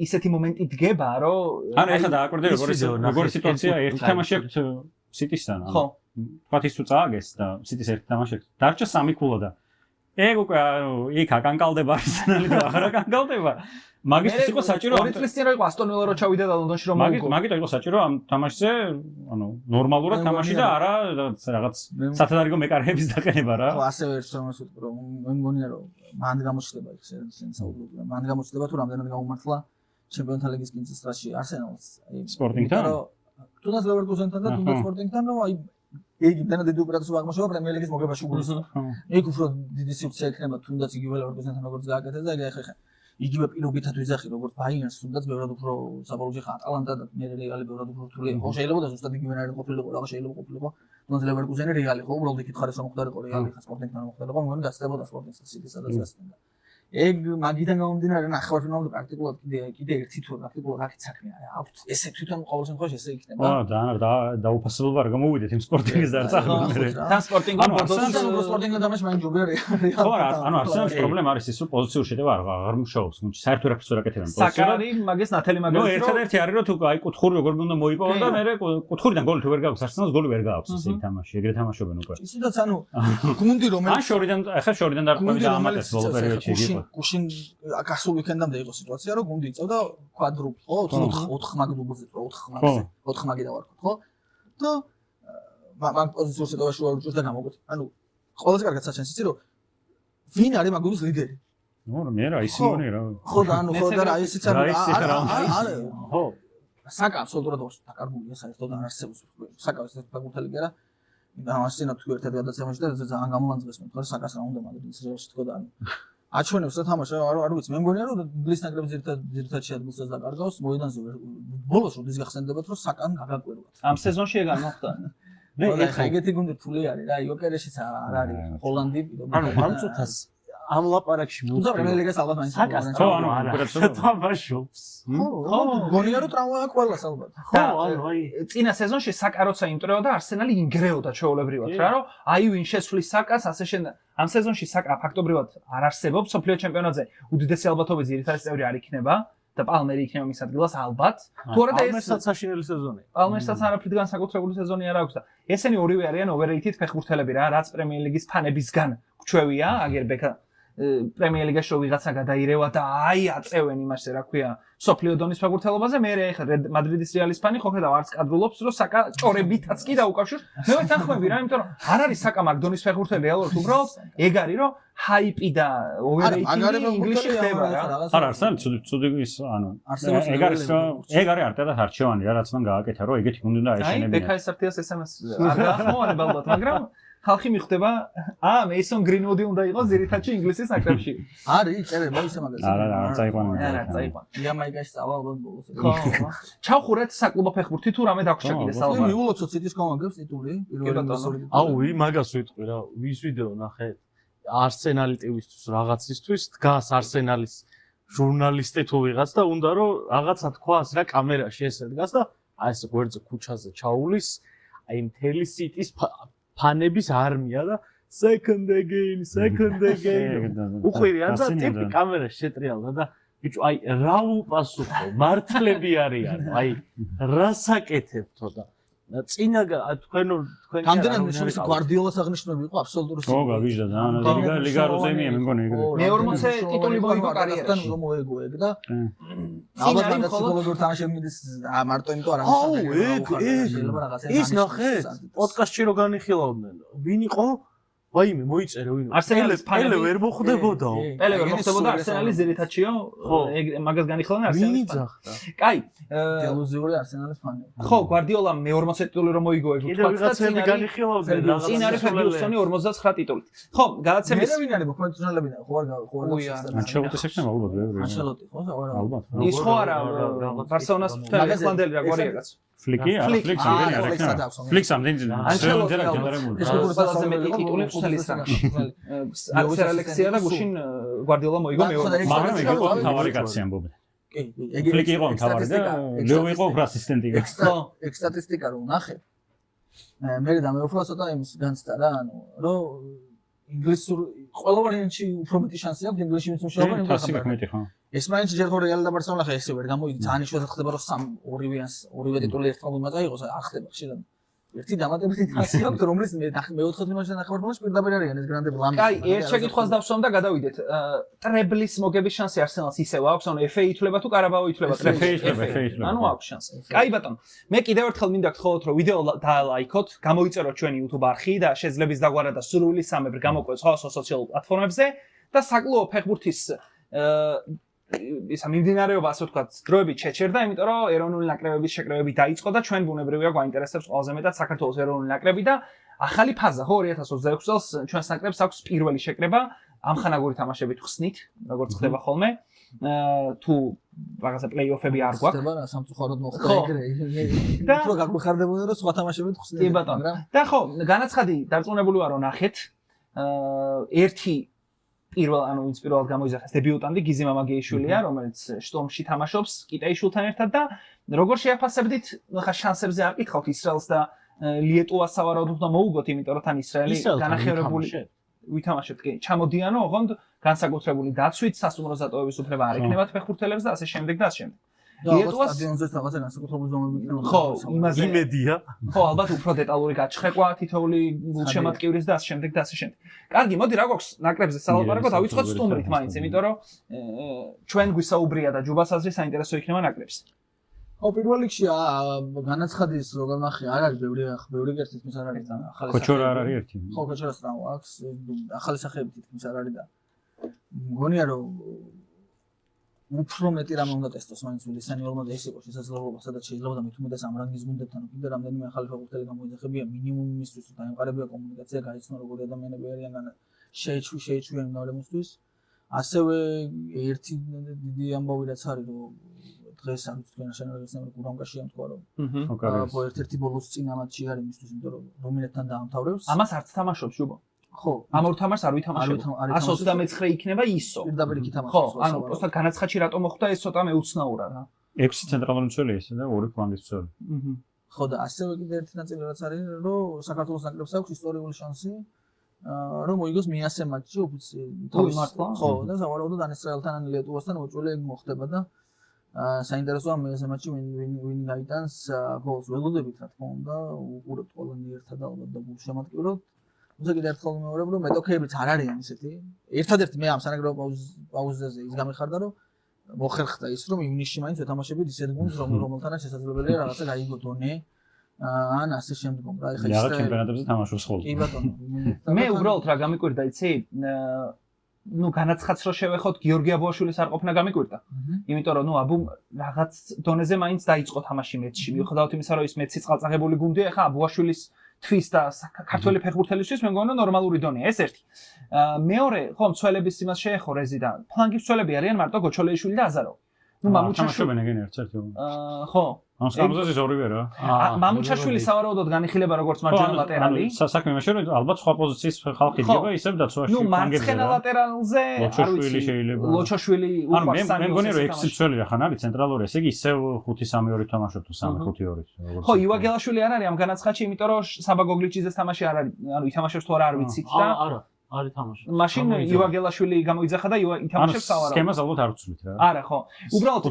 ისეთი მომენტი დგება რომ ანუ ეხა დააკვირდე როგორი სიტუაცია ერთი თამაში აქვს სიტისთან ანუ თქვა ის თუ წააგეს და სიტის ერთი თამაში აქვს დარჩა სამი ქულა და ეგ უკვე იქ აკანკალდება არსენალი და აღარ აკანკალდება მაგისთვის იყო საჭირო ორი წლის წინ რო იყო ასტონ ვილა რო ჩავიდა და ლონდონში რომ მოიგო მაგით იყო საჭირო ამ თამაშზე ანუ ნორმალურად თამაში და არა რაღაც სათადარიგო მეკარეების დაყენება რა ხო ასევე ერთ შემოს ვიტყვი რომ მე მგონია რომ მანდ გამოჩნდება იქ შენ საუბრობ მანდ გამოჩნდება თუ რამდენად გამომართლა ჩემპიონთა ლიგის კინწისტრაში არსენალს აი სპორტინგთან თუნდაც ლევერკუზენთან და თუნდაც სპორტინგთან რომ აი ეგ იმდენად დიდი უპირატესობა აღმოჩნდება პრემიერ ლიგის მოგებაში უგულისხმობა. ეგ უფრო დიდი სივრცე ექნება თუნდაც იგივე ლევერკუზენთან როგორც გააკეთეს და ეგ ახლა იგივე პირობითად ვიზახი როგორც ბაიერნს თუნდაც ბევრად უფრო საბოლოოში ხა ატალანტა და მე რეალი ბევრად უფრო რთულია. ხო შეიძლება და ზუსტად იგივენაირად ყოფილიყო რა შეიძლება ყოფილიყო. თუნდაც ლევერკუზენი რეალი ხო უბრალოდ იქით ხარ ეს რომ ხდარიყო რეალი ხა სპორტინგთან მოხდარიყო მგონი გასწრებოდა სპორტინგს სიტის სადაც გასწრებდა. ეგ მაგიდან გამომდინარე ნახევარფინალზე პრაქტიკულად კიდე ერთი თუ პრაქტიკულად აქეთ საქმე აქვს. ესე თვითონ ყოველ შემთხვევაში ესე იქნება. დაუფასებლობა არ გამოვიდეთ იმ სპორტინგის დარწმუნებული. თან სპორტინგის სპორტინგის დამაშ მაინც ჯობია ხო არა, ანუ არსენალის პრობლემა არის ის, რომ პოზიციურ შეტევა არ მუშაობს, გუნდში საერთოდ რაფერს ვერ აკეთებენ პოზიციურად. საკარი მაგის ნათელი მაგალითი. ნუ ერთადერთი არის რომ თუ აი კუთხური როგორ უნდა მოიპოვო და მე კუთხურიდან გოლი თუ ვერ გაქვს, არსენალს გოლი ვერ გააქვს ესე თამაში, ეგრე თამაშობენ უკვე. ისედაც ანუ გუნდი რომელიც ან შორიდან დარწმუნებული და ამატებს ბოლო პერიოდში იგი. გუშინ გასულ ვიკენდამდე იყო სიტუაცია, რომ გუნდი იწევდა კვადრუპლ, ხო, 4 მაგ დუბლზე, 4 მაგი დავარქოთ, ხო? და მაგ პოზიციურ შეტევაში ვარ უჭერს და გამოგვეთ. ანუ ყველაზე კარგად საჩენს იცი რომ ვინ არის მაგ გუნდის ლიდერი? ნუ მე რა ისინი რა. ხო და ანუ ხო და ისიც არის ხო. საკა აბსოლუტურად დაკარგულია საერთოდ არ არსებობს. საკა ეს ფეხბურთელი კი არა. ამასინა თუ ერთად გადაცემაში და ძალიან გამოლანძღეს მე თქო საკას რა უნდა მადრიდის რეალში თქო და ანუ აჩვენებს რა თამაში არ ვიცი მე მგონია რომ ინგლისის ნაკრების ძირითადად შეადგილსაც დაკარგავს მოედანზე ბოლოს როდის გახსენდებათ რომ საკან გაგაკვირვათ ამ სეზონში ეგ არ მოხდა მე ეხა ეგეთი გუნდი თული არის რა იოკერეშიც არ არის ჰოლანდი ანუ ამ წუთას ამ ლაპარაკში თუმცა პრემიერ ლიგას ალბათ მაინც ხო ანუ უკეთესობა თამაშობს ხო გონია რომ ტრავმა აქვს ყველას ალბათ ხო ანუ აი წინა სეზონში საკა როცა იმტრეოდა არსენალი ინგრეოდა ჩვეულებრივად რა რომ აი ვინ შეცვლის საკას ასე შენ ამ სეზონში საკა ფაქტობრივად არ არსებობს სოფლიო ჩემპიონატზე უდიდესი ალბათობით ძირითადი წევრი არ იქნება და პალმერი იქნება მის ადგილას ალბათ თუ არა და ეს საშინელი სეზონია პალმერსაც არაფრით განსაკუთრებული სეზონი არ აქვს და ესენი ორივე არიან overrated ფეხბურთელები რა რაც პრემიერ ლიგის ფანებისგან გვჩვევია აგერ ბექა პრემიერ ლიგაში რო ვიღაცა გადაირევა და აი აწევენ იმასე რა ქვია სოფლიო დონის ფეხბურთელობაზე მე ეხლა მადრიდის რეალის ფანი ხო ხედავ არც კადრულობს რომ საკა ჭორებითაც კი დაუკავშირს მე ვარ თანხმები რა იმიტომ რომ არ არის საკა მაგდონის ფეხბურთელი რეალურად უბრალოდ ეგ არის რომ ჰაიპი და overrated ინგლისში ხდება რა არა არსენ ცუდი ის ანუ ეგ არის არტეტას არჩევანი რა რაც მან გააკეთა რომ ეგეთი გუნდი უნდა აი ეშენებინა ბექა ესარტიას SMS არ გაახმოვანებ ალბათ მაგრამ ხალხი მიხვდება მეისონ გრინვუდი უნდა იყოს ძირითადში ინგლისის ნაკრებში არის წერება ისე მაგაზე არა წაიყვანა არა წაიყვანა იამაიკაში წავალ ბოლოს ხო ჩავხურეთ საკლუბო ფეხბურთი თუ რამე დაგვჭა კიდე საუბარი მიულოცოთ სიტის კომაგებს ტიტული პირველი აუ მაგას ვიტყვი რა ვის ვიდეო ნახე არსენალი ტივისთვის რაღაცისთვის დგას არსენალის ჟურნალისტი თუ ვიღაც და უნდა რომ რაღაცა თქვას რა კამერაში ესე დგას და აი ეს გვერდზე ქუჩაზე ჩაულის აი მთელი სიტის ფანების არმია და second again უხვირიან და ტიპი კამერაში შეტრიალდა და ბიჭო აი რა უპასუხო მართლები არიან აი რასაკეთებთო და წინა თქვენ გამდენად მის გვარდიოლას აღნიშნული იყო აბსოლუტური ხო გაგიჟდა და ლიგა როზემია მე მგონი ეგრე მე 40 ტიტული მოიგო კარიერაში და მოეგო ეგ და ალბათ მაგას ფსიქოლოგიურ თამაშებში მიდის მარტო იმიტომ არ ის ნახე პოდკასტში რო განიხილავდნენ ვინ იყო ვაიმე მოიწერე ვინ არსენალის პელე ვერ მოხდებოდაო პელე ვერ მოხდებოდა არსენალის ძირითადშიო ეგ მაგას განიხილავდნენ არსენალის კაი დელუზიური არსენალის ფანი ხო გვარდიოლამ მე 40 ტიტული რომ მოიგო ეგ კიდე ვიღაცები განიხილავდნენ წინ არის ფერგიუსონი 59 ტიტულით ხო გადაცემის მე ვინ არის პროფესიონალები ხო არ ანჩელოტის ექნება ალბათ ვეღარ ანჩელოტი ხო ალბათ ის ხო არა ბარსელონას ფეხბურთელი რა გვარი ეგაც ფლიკი ფლიქს ამდენი ანჩელოტი ეს ყველაზე მეტი ტიტული ფეხბურთელის რანგში აქსელ ალექსია და გუშინ გვარდიოლა მოიგო მეორე მაგრამ ეგ იყო თავარი კაცი ამბობენ კი ფლიკი იყო თავარი და ლეო იყო ასისტენტი ეგ სტატისტიკა რომ ნახე მე და მე უფრო ცოტა იმის განცდა რა ანუ რომ ინგლისურ ყველა ვარიანტში უფრო მეტი შანსი აქვს ინგლისში მის მშობლად იმდენ ეს მაინც ჯერ ხო რეალი და ბარსელონა ხა ესე ვერ გამოიდი ძალიან იშვიათად ხდება რომ ორივე ტიტული ერთმანეთს უნდა წაიღოს არ ხდება ხშირად ერთი დამატებითი თასი აქვს რომლის მეოთხე თამაშზე ნახევარფინალში პირდაპირ არიან ეს გრანდები ლამბი კაი ერთ შეკითხვას დავსვამ და გადავიდეთ ტრებლის მოგების შანსი არსენალს ისევ აქვს ანუ FA ითვლება თუ კარაბაო ითვლება ტრებლის ანუ აქვს შანსი კაი ბატონო მე კიდევ ერთხელ მინდა გთხოვოთ რომ ვიდეო დაალაიქოთ გამოიწეროთ ჩვენი YouTube არხი და შეძლებს დაგვარა და სრული სამებრ გამოყვეთ სხვა სოციალურ პლატფორმებზე და საკლუბო ფეხბურთის ისა მიმდინარეობა ასე ვთქვათ დროებით შეჩერდა, იმიტომ რომ ეროვნული ნაკრებების შეკრებები დაიწყო და ჩვენ ბუნებრივია გვაინტერესებს ყველაზე მეტად საქართველოს ეროვნული ნაკრები და ახალი ფაზა ხო 2026 წელს ჩვენს ნაკრებს აქვს პირველი შეკრება ამხანაგური თამაშებით ხსნით, როგორც ხდება ხოლმე. თუ რაღაცა პლეი-ოფები არ გვაქვს. ხდება რა სამწუხაროდ მოხდა ეგრე. უფრო გაგვეხარდებოდა რომ სხვა თამაშებით ხსნით. კი ბატონო. და ხო, განაცხადი დარწმუნებული ვარ რომ ნახეთ ერთი ვინც პირველად გამოიძახეს დებიუტანტი გიზი მამაგეიშვილია, რომელიც შტორმში თამაშობს კიტაიშვილთან ერთად და როგორ შეაფასებდით, ხა შანსებზე არ კითხავთ ისრაელს და ლიეტუვას სავარაუდოდ უნდა მოუგოთ, იმიტომ რომ თან ისრაელი განახევრებული ვითამაშებთ, კი, ჩამოდიანო, ოღონდ განსაკუთრებული დაცვით სასტუმროს დატოვების უფლება არ ექნებათ ფეხბურთელებს და ასე შემდეგ და ასე შემდეგ. ლიეტუვას სტადიონზე რაღაცა განსაკუთრებული ზომები იქნება. ხო, იმაზე იმედია. ხო, ალბათ უფრო დეტალური გაჩხრება თითოეული გულშემატკივრის და ასე შემდეგ და ასე შემდეგ. კარგი, მოდი რა გვაქვს ნაკრებზე სალაპარაკო, დავიწყოთ სტუმრით მაინც, იმიტომ რომ ჩვენ გვისაუბრია და ჯუბასაზრი საინტერესო იქნება ნაკრებს. ხო, პირველ რიგში განაცხადის როგორ ნახე, არ არის ბევრი კერძი თითქმის არ არის და ახალი კოჩორა არ არის ერთი. ხო, კოჩორას რა აქვს, ახალი სახეები თითქმის არ არის და მგონია რომ უფრო მეტი რამე უნდა ტესტოს მაინც ვილისანიოლმა და ეს იყო შესაძლებლობა, სადაც შეიძლება და მით უმეტეს ამ რანგის გუნდებთან უკვე რამდენიმე ახალი ფეხბურთელი გამოიძახებია მინიმუმ იმისთვის, რომ დაემყარებია კომუნიკაცია, გაიცნო როგორი ადამიანები არიან და შეეჩვიან ნავლებისთვის. ასევე ერთი დიდი ამბავი რაც არის, რომ დღეს არ ვიცი თქვენ შენერგეს ნებრი გურამკაში ამთქვა რომ ერთ-ერთი ბოლოს წინა მატჩი არის მისთვის, იმიტომ რომ რომინეთთან დაამთავრებს. ამას არც თამაშობს ჯუბო. ხო, ამ ორ თამაშს არ ვითამაშებ. 129 იქნება ისო. პირდაპირ იქ თამაშობს. ხო, ანუ პროსტა განაცხადში რატომ მოხდა ეს ცოტა მეუცნაურა რა. 6 ცენტრალური მცველი ისე და 2 ფლანგის მცველი. ხო და ასევე კიდე ერთი ნაწილი რაც არის, რომ საქართველოს ნაკრებს აქვს ისტორიული შანსი რომ მოიგოს მიასე მატჩი თავის მართლა. ხო, და სავარაუდოდ ან ისრაელთან ან ლიეტუვასთან მოწვეული მოხდება და საინტერესოა მიასე მატჩი ვინ გაიტანს გოლს ველოდებით რა თქმა უნდა, უყურებთ ყველანი ერთად ალბათ და გულშემატკივრობთ. თუმცა კიდევ ერთხელ ვიმეორებ, რომ მეტოქეებიც არ არიან ისეთი. ერთადერთი მე ამ სანაკრებო პაუზაზე ის გამიხარდა, რომ მოხერხდა ის, რომ ივნისში მაინც ვეთამაშებით ისეთ გუნდს, რომელთანაც შესაძლებელია რაღაცა გაიგო დონე. ან ასე შემდგომ რა ეხა ისრაელი ჩემპიონატებზე თამაშობს ხოლმე. კი ბატონო. მე უბრალოდ რა გამიკვირდა, იცი? ნუ განაცხადს რო შევეხოთ, გიორგი აბუაშვილის არ ყოფნა გამიკვირდა. იმიტომ რომ ნუ აბუმ რაღაც დონეზე მაინც დაიწყო თამაში მეცში. მიუხედავად იმისა, რომ ის მეცი წყალწაღებული გუნდია, ეხა აბუაშვილის თვის და ქართველი ფეხბურთელისთვის მე მგონია ნორმალური დონეა ეს ერთი. მეორე, ხო, მცველების იმას შეეხო რეზი და ფლანგის მცველები არიან მარტო გოჩოლეიშვილი და აზარო. ნუ მამუჩაშვილი ეგენ ერთ-ერთი. ხო. ამას გამოზაზის ორივე რა. მამუჩაშვილი სავარაუდოდ განიხილება როგორც მარჯვენა ლატერალი. საქმე იმაში რომ ალბათ სხვა პოზიციის ხალხი დგება ისევ დაცვაში. ნუ მარცხენა ლატერალზე ლოჩოშვილი შეიძლება. ლოჩოშვილი უყვარს სამი. მე მგონია რომ 6 მცველი რა ხან არის ცენტრალური, ესე იგი ისევ 5-3-2 თამაშობ თუ 3-5-2. ხო, ივაგელაშვილი არ არის ამ განაცხადში, იმიტომ რომ საბა გოგლიჩიძეს თამაში არ არის, ანუ ითამაშებს თუ არა არ ვიცით და არა არის თამაში. მაშინ ივაგელაშვილი გამოიძახა და ითამაშებს სავარაუდოდ. სქემას ალბათ არ ვცვლით რა. არა, ხო. უბრალოდ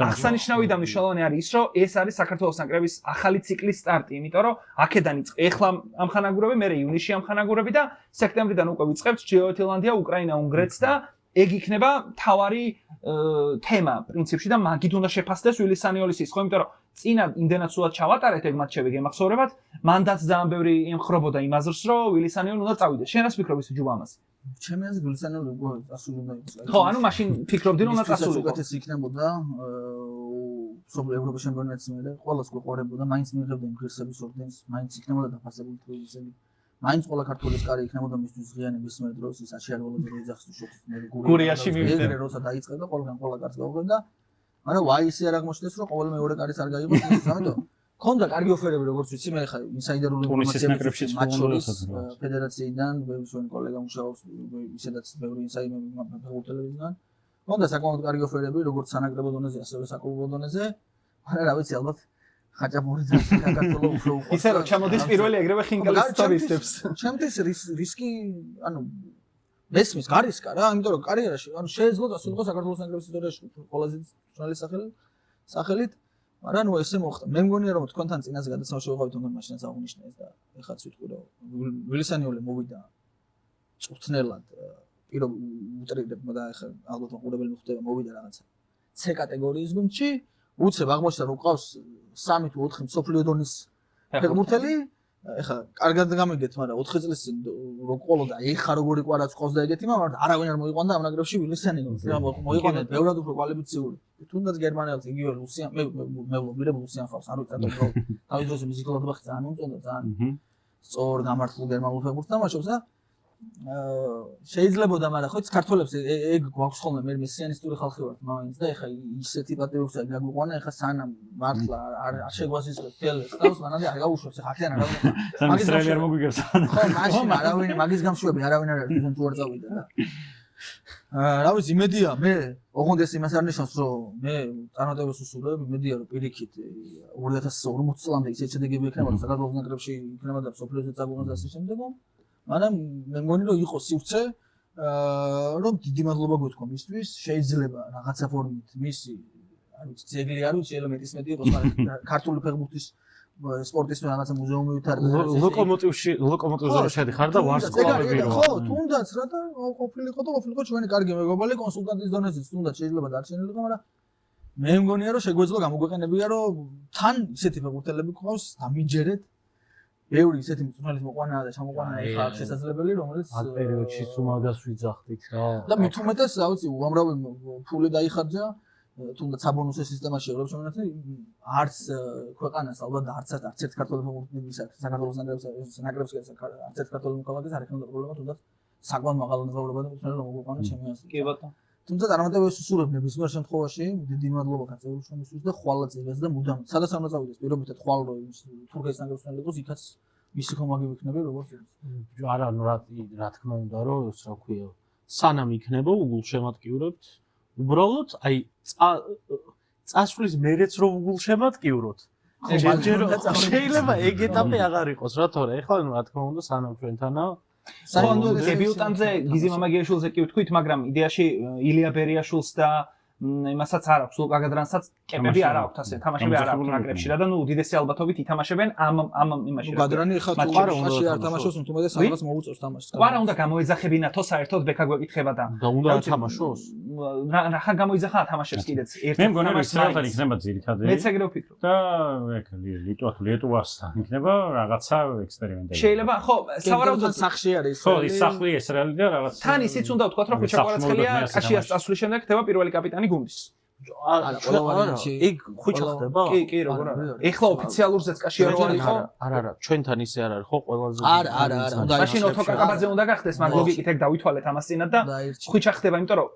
აღსანიშნავი და მნიშვნელოვანი არის ის, რომ ეს არის საქართველოს ნაკრების ახალი ციკლის სტარტი, იმიტომ რომ აქედან იწყება. ეხლა ამხანაგურები, მე ივნისში ამხანაგურები და სექტემბრიდან უკვე ვიწყებთ ჯეოეთილანდია, უკრაინა, უნგრეთს და ეგ იქნება თავარი თემა პრინციპში და მაგით უნდა შეფასდეს ვილისანიოლის ის, ხო, იმიტომ რომ წინა იმდენად სულად ჩავატარეთ ეგ მატჩები გემახსოვრებათ, მანდაც ძალიან ბევრი ემხრობოდა იმ აზრს, რომ ვილისანიოლი უნდა წავიდეს. შენ რას ფიქრობ ის ჯუბა ამაზე? ჩემი აზრით ვილისანიოლი უკვე წასული უნდა იყოს. ხო, ანუ მაშინ ფიქრობდი რომ უნდა წასულიყო. უკეთესი იქნებოდა სოფლიო ევროპის ჩემპიონატის მერე, ყველას გვეყარებოდა, მაინც მიიღებდა იმ ღირსების ორდენს, მაინც იქნებოდა დაფასებული თბილისელი. მაინც ყველა ქართულის კარი იქნებოდა მისთვის ღიანების მერ დროს ის აჩიარებოდა როიძახს თუ შოთის მერე გურიაში მივიდა. ეგრე როცა დაიწყებდა ყველგან ყველა კარს გავუღებდა. მაგრამ ვაისი არ აღმოჩნდეს რომ ყოველ მეორე კარის არ გაიგოს ის ამიტომ ქონდა კარგი ოფერები როგორც ვიცი მე ხა ინსაიდერული ინფორმაციები მაჩორის ფედერაციიდან ბევრი ჩვენი კოლეგა მუშაობს ისედაც ბევრი ინსაიდერები ფეხბურთელებისგან ქონდა საკმაოდ კარგი ოფერები როგორც სანაკრებო დონეზე ასევე საკლუბო დონეზე მაგრამ რა ვიცი ალბათ ხაჭაპური და საქართველოს უფრო უყვარს ისე რომ ჩამოდის პირველი ეგრევე ხინკალის სტორისტებს ჩემთვის რისკი ანუ მესმის გარისკა რა იმიტომ რომ კარიერაში ანუ შეეძლო დასულიყო საქართველოს ნაკრების ისტორიაში ყველაზე ძნელი სახელით მაგრამ ნუ ესე მოხდა მე მგონია რომ თქვენთან წინაზე გადაცემა შევღავით თუნდაც მაშინაც აღნიშნეს და ეხაც ვიტყვი რომ ვილისანიოლი მოვიდა წვრთნელად პირო უტრირებ და ეხა ალბათ მაყურებელი მოხდება მოვიდა რაღაცა C კატეგორიის გუნდში უცებ აღმოჩნდა რომ ყავს 3 თუ 4 მსოფლიო დონის ფეხბურთელი ეხა კარგად გამიგეთ მაგრამ 4 წლის რო ყოლოდა ეხა როგორი ყვარაც ყავს და ეგეთი მაგრამ არავინ არ მოიყვანდა ამ ნაკრებში ვილისანიოლს მოიყვანდა ბევრად უფრო კვალიფიციური თუნდაც გერმანელს იგივე ლუსიან მე ვობირებ ლუსიან ფავს არ ვიცი რა თავის დროზე მუსიკალად ვახი ძალიან მომწონდა ძალიან სწორ გამართულ გერმანულ ფეხბურთს თამაშობს და შეიძლებოდა მაგრამ ხო ქართველებს ეგ გვაქვს ხოლმე მე მესიანისტური ხალხი ვართ მაინც და ეხა ისეთი პატრიოტია გაგვიყვანა ეხა სანამ მართლა არ შეგვაზისხებს თელს თავს მანამდე არ გაუშვებს ეხა აქედან არავინ ისრაელი არ მოგვიგებს ხო მაშინ არავინ მაგის გამშვები არავინ არ არის თუ არ წავიდა და რა ვიცი, იმედია მე, ოღონდ ეს იმას არ ნიშნავს, რომ მე წარმატებას ვსურვებ, იმედია რომ პირიქით 2040 წლამდე ისეთ შედეგები ექნება, რომ საქართველოს ნაკრებში იქნება და სოფლიოზე წაგონოს და ასე შემდეგ. მაგრამ მე მგონი რომ იყოს სივრცე, რომ დიდი მადლობა გითხრა მისთვის, შეიძლება რაღაცა ფორმით მისი, არ ვიცი, ძეგლი არ ვიცი, ელემენტის მეტი იყოს, მაგრამ ქართული ფეხბურთის სპორტის რაღაცა მუზეუმი ვითარდება. ლოკომოტივზე შედიხარ და ვარსკვლავები რო. ხო, თუნდაც რა და ყოფილიყო ჩვენი კარგი მეგობარი კონსულტანტის დონეზეც, თუნდაც შეიძლება დარჩენილიყო, მაგრამ მე მგონია რომ შეგვეძლო გამოგვეყენებია რომ თან ისეთი ფეხბურთელები ყავს დამიჯერეთ. ბევრი ისეთი მწვრთნელის მოყვანა და ჩამოყვანა ხარ შესაძლებელი, რომელიც ამ პერიოდში სუმაგას ვიძახდით რა. და მით უმეტეს, რა ვიცი, უამრავი ფული დაიხარჯა თუნდაც საბონუსის სისტემაში ევროპის ჩემპიონატზე არც ქვეყანას ალბათ არც ერთ ქართველი ფეხბურთელის საქართველოს ნაკრებს არც ერთ ქართველი მოქალაქეს არ ეხება პრობლემა თუნდაც საკმაოდ მაღალი ნებავრობა და უცნაური მოყვანა ჩემპიონატზე. კი ბატონო. თუმცა წარმატებებს ვსურვებ ნებისმიერ შემთხვევაში, დიდი მადლობა კაცეულშვილისთვის და ხვალა წეგას და მუდამ სადაც არ წავიდეს პირობითად ხვალ რო თურქეთის ნაკრებს ნელიყოს იქაც მისი ხომაგი ვიქნები როგორც ის. არა, ნუ რა თქმა უნდა რომ რა ქვია, სანამ იქნება უგულშემატკივრებთ უბრალოდ აი წასვლის მერეც რომ უგულშემატკივროთ შეიძლება ეგ ეტაპი აღარ იყოს რა თორე ეხლა რა თქმა უნდა სანამ ჩვენთანაა დებიუტანტზე გიზი მამაგიაშვილზე კი ვთქვით მაგრამ იდეაში ილია ბერიაშვილს და იმასაც არ აქვს ლუკა გადრანსაც კეპები არ აქვს ასე თამაშები არ აქვს ნაკრებში რა და ნუ უდიდესი ალბათობით ითამაშებენ ამ იმაში ნუ გადრანი ხა თამაში არ თამაშობს თუმცა სადღაც მოუწევს თამაშს ყვარა უნდა გამოეძახებინათო საერთოდ ბექა გვეკითხება და უნდა ათამაშოს რა ხა გამოიძახა ათამაშებს კიდეც ერთ მე მგონი რომ ისრაელთან იქნება ძირითადად მეც ეგრე ვფიქრობ და ეგ ლიტვასთან იქნება რაღაცა ექსპერიმენტები შეიძლება ხო სავარაუდოდ სახში არის ხო ის სახლი ისრაელი და რაღაც თან ისიც უნდა ვთქვათ რომ ხუჩა კვარაცხელია კაშიას წასვლის შემდეგ ხდება პირველი კაპიტანი გუნდის არა ყველა ვარიანტი ეგ ხუჩა ხდება კი როგორ არა ეხლა ოფიციალურზეც კაშია რო არის ხო არა ჩვენთან ისე არ არის ხო ყველაზე არა უნდა მაშინ ოთოკაკაბაძე უნდა გახდეს მაგრამ ლოგიკით ეგ დავითვალეთ ამას წინათ და ხუჩა ხდება იმიტომ რომ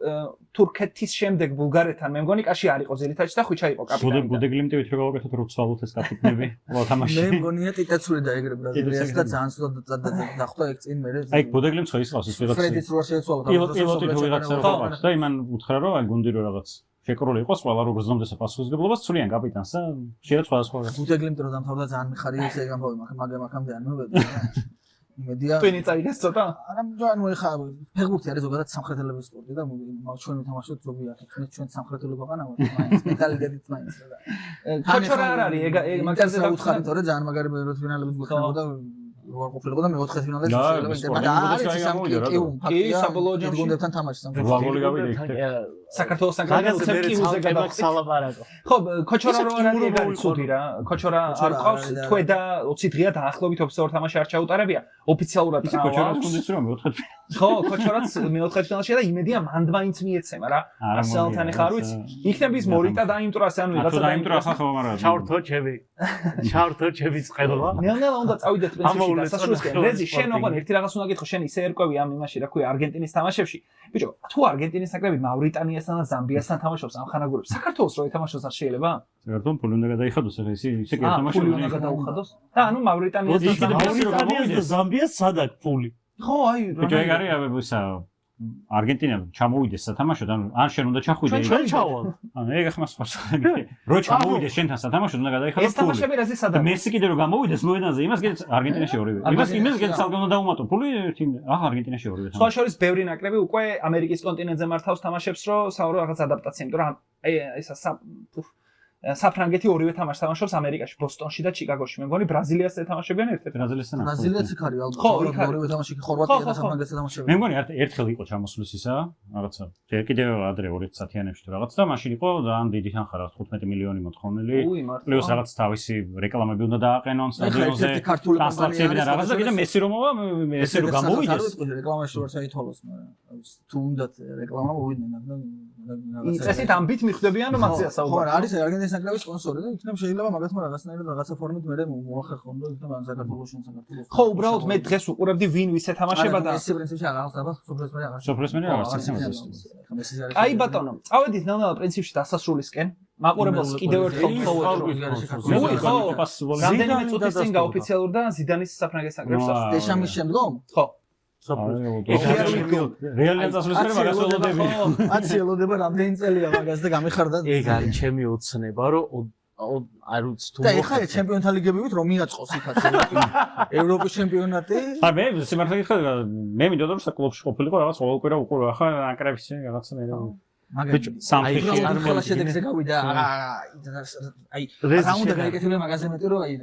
თურქეთის შემდეგ ბულგარეთთან მე მგონი კაში არ იყო ძირითადად და ხუჩა იყო კაპიტანი ბუდეგლიმტივით რო გავაკეთოთ რო ცვალოთ ეს კაპიტნები თამაში მე მგონია ტიტაცული და ეგრე ბრაზილიას და ძალიან ცუდად დახვდა ეგ წინ მე აი ბუდეგლიმ ხო ის ყავს ის ვიღაცა ფრედიც რო შეეცვალა პილოტი თუ ვიღაცა ყავს და იმან უთხრა რომ აი გუნდი რო რაღაც შეკრული იყოს ყველა როგორ ზომდეს პასუხისმგებლობას ცვლიან კაპიტანს და შეიძლება სხვადასხვა ბუდეგლიმტი რო დამთავრდა ძალიან მიხარია ისე გამოვი მაგამდე არ მოვედი იმედია ტვინი წაიგეს ცოტა არა ანუ ეხა ფეხბურთი არის ზოგადად სამხრეთელების სპორტი და ჩვენ ვთამაშობთ ზოგიერთი ჩვენ სამხრეთელი ქვეყანა ვართ მაინც მენტალიტეტით მაინც და ხოჩორა არ არის ეგ მაგაზე დაუთხარი თორე ძალიან მაგარი ფინალების გვექნებოდა როგორ ყოფილიყო და მეოთხე ფინალზე შეიძლება არის სამკიუ ფაქტია საბოლოო ჯამში გუნდებთან თამაში გოლი გავიდა იქ საქართველოს ნაკრებთან კიუზე გადახსალაპარაკო ხო ქოჩორა რო არის ეგ არის ცუდი რა ქოჩორა არ ყავს თვე და 20 დღეა დაახლოებით ოფიციალურ თამაში არ ჩაუტარებია ოფიციალურად ქოჩორას გუნდის რომ მეოთხე ხო ქოჩორაც მეოთხე ფინალშია და იმედია მანდ მაინც მიეცემა რა არსენალთან ახლა არ ვიცი იქნებ ის მორიტა დაიმტრას ანუ რაღაცა დაიმტრას ახლა მაგრამ ჩავრთო ჩემი წყება ნელ-ნელა უნდა წავიდეთ პრინციპში დასასრულისკენ რეზი შენ ოღონდ ერთი რაღაც უნდა გითხო შენ ისე ერკვევი ამ იმაში რა ქვია არგენტინის თამაშებში ბიჭო თუ არგენტინის ნაკრები მავრიტანიასთან და ზამბიასთან თამაშობს ამ ხანაგურებს საქართველოს რო ეთამაშოს არ შეიძლება საერთოდ ფული უნდა გადაიხადოს ახლა ისე გეთამაშოს ფული უნდა გადაუხადოს და ანუ მავრიტანიასთან და ზამბიას სადაც ფული ხო აი ბიჭო ეგ არის ისა არგენტინა ჩამოვიდეს სათამაშოდ ანუ ან შენ უნდა ჩახვიდე ჩვენ ჩავალ ანუ ეგ ახლა სხვა რო ჩამოვიდეს შენთან სათამაშოდ უნდა გადაიხადოს ეს თამაშები რაზე სადაა მესი კიდე რო გამოვიდეს მოედანზე იმას კიდე არგენტინაში ორივე იმას კიდე ცალკე უნდა დაუმატო ფული აჰა არგენტინაში ორივე სხვა შორის ბევრი ნაკრები უკვე ამერიკის კონტინენტზე მართავს თამაშებს რო საუბრობ რაღაც ადაპტაცია იმიტომ რომ ისა საფრანგეთი ორივე თამაშს თამაშობს ამერიკაში, ბოსტონში და ჩიკაგოში. მე მგონი ბრაზილიას ეთამაშებიან ერთ-ერთ. ბრაზილიაც იქ არის ალბათ, ორივე თამაში ხორვატია და საფრანგეთი ეთამაშებიან. მე მგონი ერთხელ იყო ჩამოსulis ისა, რაღაცა. კიდევ ადრე 2010-იანებში თუ რაღაცა და მაშინ იყო ძალიან დიდი თანხა, 15 მილიონი მოთხოვნილი. პლუს რაღაც თავისი რეკლამები უნდა დააყენონ სტადიონზე. ტრანსლაციები და რაღაცა კიდე მესი რომ მოვა, მესი რომ გამოვიდეს. რეკლამაში ვერ შეითვალოს, მაგრამ თუ უნდათ რეკლამა მოვიდნენ და წესით ამბით მიხვდებიან რომ მათზე ასაუბარი. ხო, არის არგენტინის ნაკრების სპონსორი და იქნებ შეიძლება მაგათმა რაღაცნაირად რაღაცა ფორმით მე მოახერხონ და იქნებ ან საქართველოსში საქართველოს. ხო, უბრალოდ მე დღეს უყურებდი ვინ ვის ეთამაშება და ეს პრინციპში აღარ ხდება, სოფლეს მე აღარ. სოფლეს მე აღარ ცეცემს. აი ბატონო, წავედით ნელ-ნელა პრინციპში დასასრულისკენ. მაყურებელს კიდევ ერთხელ ვთხოვოთ რომ ხო, რამდენიმე წუთის წინ გაოფიციალურდა ზიდანის საფრანგეთის ნაკრებს დეშამის შემდგომ? ხო. რეალიან წასვლისკენ მაგას ველოდები. აცი ელოდება რამდენი წელია მაგას და გამიხარდა. ეგ არის ჩემი ოცნება, რომ არ ვიცი თუ და ეხლა ჩემპიონთა ლიგებივით რომ მიაწყოს იქაც ევროპის ჩემპიონატი. მე სიმართლე გითხრათ, მე მინდოდა რომ საკლუბში ყოფილიყო რაღაც ყოველკვირა უყურო, ახლა აკრეფში რაღაცა მე ბიჭო, სამფეხი არ მოხდა შედეგზე გავიდა. აი, რა უნდა გაიკეთებინა მაგაზე მეტი რომ აი.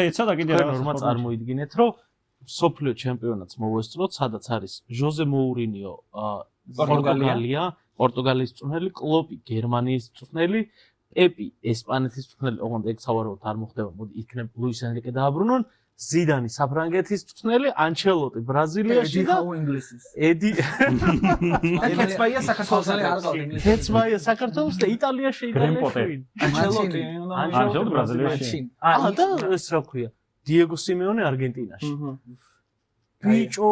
ეცა და კიდე რა ნორმა წარმოიდგინეთ, რომ სოფლიო ჩემპიონატს მოვესწროთ, სადაც არის ჟოზე მოურინიო, პორტუგალია, პორტუგალიის მწვრთნელი, კლოპი, გერმანიის მწვრთნელი, პეპი, ესპანეთის მწვრთნელი, ოღონდ ეგ სავარაუდოდ არ მოხდება, მოდი იქნებ ლუის ენრიკე დააბრუნონ, ზიდანი საფრანგეთის მწვრთნელი, ანჩელოტი ბრაზილიაში და ინგლისის. ედი კეცმაია საქართველოს კეცმაია საქართველოს და იტალიაში იგალეშვი. ანჩელოტი ბრაზილიაში. და ეს რა ქვია? დიეგო სიმეონე არგენტინაში. ბიჭო,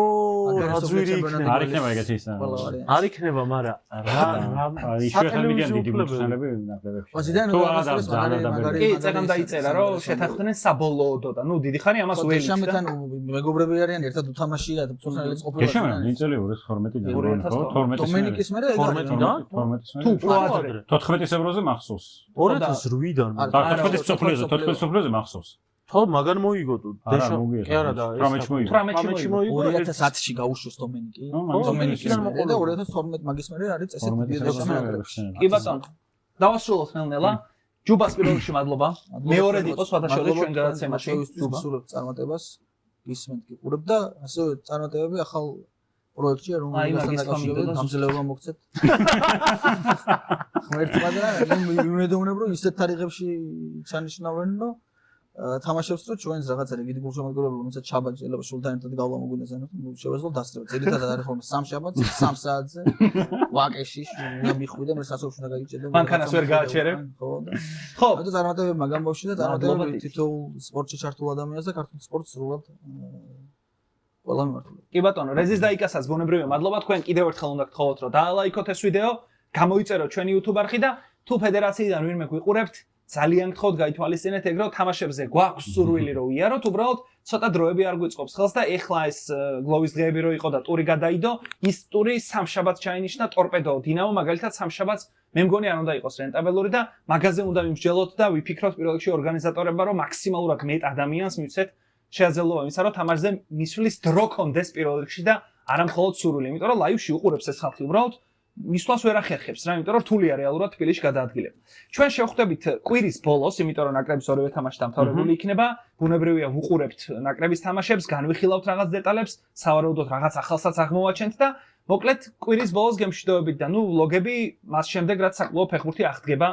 რა ძვირი იქნება. არ იქნება ეგეთი ისა. არ იქნება, მაგრამ რა იშვიათად მიდიან დიდი მწვრთნელები ნაკრებებში. ზიდანი მაგარი კი, წეგან დაიწერა, რომ შეთანხმდნენ საბოლოოდო და ნუ დიდი ხანი ამას უელიც და შამეთან მეგობრები არიან ერთად უთამაშია და მწვრთნელიც ყოფილა. გეშემენ, ნინწელი 2012-დან 12 დომენიკის მერე ეგ 12-დან? 12-ის თუ პროადრე 14-ის ევროზე მახსოვს. 2008-დან. 14-ის სოფლიოზე მახსოვს. თო მაგარ მოიგო თუ დეშა კი არა და 18-ში მოიგო 2010-ში გაუშვეს დომენიკი. დომენიკიდან მოყოლ და 2012 მაგის მერე არის წესით დიედაშა ნაკრებში. კი ბატონო. დავასრულოთ ნელ-ნელა. ჯუბას პირველ რიგში მადლობა. მეორედ იყო სხვადასხვა ჩვენ გადაცემაში. ვისურვებ წარმატებას. გისმენთ გიყურებ და ასე წარმატებები ახალ პროექტში რომელსაც დაკავშირებით გამძლეობა მოგცეთ. ერთმანეთს იმედოვნებ რომ ისეთ თარიღებში ჩანიშნავენ რომ თამაშობს რომ ჩვენს რაღაცა რიგითი გულშემატკივრები რომელსაც შაბათი ელება სულთან ერთად გავლა მოგვინდეს ანუ შევეძლო დასწრება. ძირითადად არის ხოლმე 3 შაბათს 3 საათზე ვაკეში მიხვიდა მე სასოფლო უნდა გაიჭედო. მანქანას ვერ გააჩერებ. ხო და ხო, და წარმატებები მაგამ ბავშვი და წარმატებები თითოეულ სპორტში ჩართულ ადამიანს და ქართულ სპორტს სრულად ყველა მიმართულებით. კი ბატონო, რეზის დაიკასაც ბუნებრივია მადლობა. თქვენ კიდევ ერთხელ უნდა გთხოვოთ რომ დაალაიქოთ ეს ვიდეო, გამოიწეროთ ჩვენი YouTube არხი და თუ ფედერაციიდან ვინმე გვიყურებთ ძალიან გთხოვთ გაითვალისწინეთ ეგ რომ თამაშებზე გვაქვს სურვილი რომ ვიაროთ, უბრალოდ ცოტა დროები არ გვიწყობს ხელს და ეხლა ეს გლოვის დღეები რო იყო და ტური გადაიდო, ის ტური სამშაბათს ჩაინიშნა ტორპედო დინამო მაგალითად სამშაბათს მე მგონი არ უნდა იყოს რენტაბელური და მაგაზე უნდა ვიმსჯელოთ და ვიფიქროთ პირველ რიგში ორგანიზატორებმა რომ მაქსიმალურად მეტ ადამიანს მივცეთ შეაძლოა იმისა რომ თამაშზე მისვლის დრო კონდეს პირველ რიგში და არა მხოლოდ სურვილი, იმიტომ რომ ლაივში უყურებს ეს ხალხი უბრალოდ მისვლას ვერ ახერხებს რა, იმიტომ რომ რთულია რეალურად თბილისში გადაადგილება. ჩვენ შევხვდებით კვირის ბოლოს, იმიტომ რომ ნაკრების ორივე თამაში დამთავრებული იქნება. ბუნებრივია ვუყურებთ ნაკრების თამაშებს, განვიხილავთ რაღაც დეტალებს, სავარაუდოდ რაღაც ახალსაც აღმოვაჩენთ და მოკლედ კვირის ბოლოს გემშვიდობებით და ნუ ვლოგები მას შემდეგ რაც საკლუბო ფეხბურთი აღდგება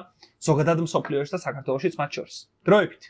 ზოგადად მსოფლიოში და საქართველოშიც მათ შორის. დროებით.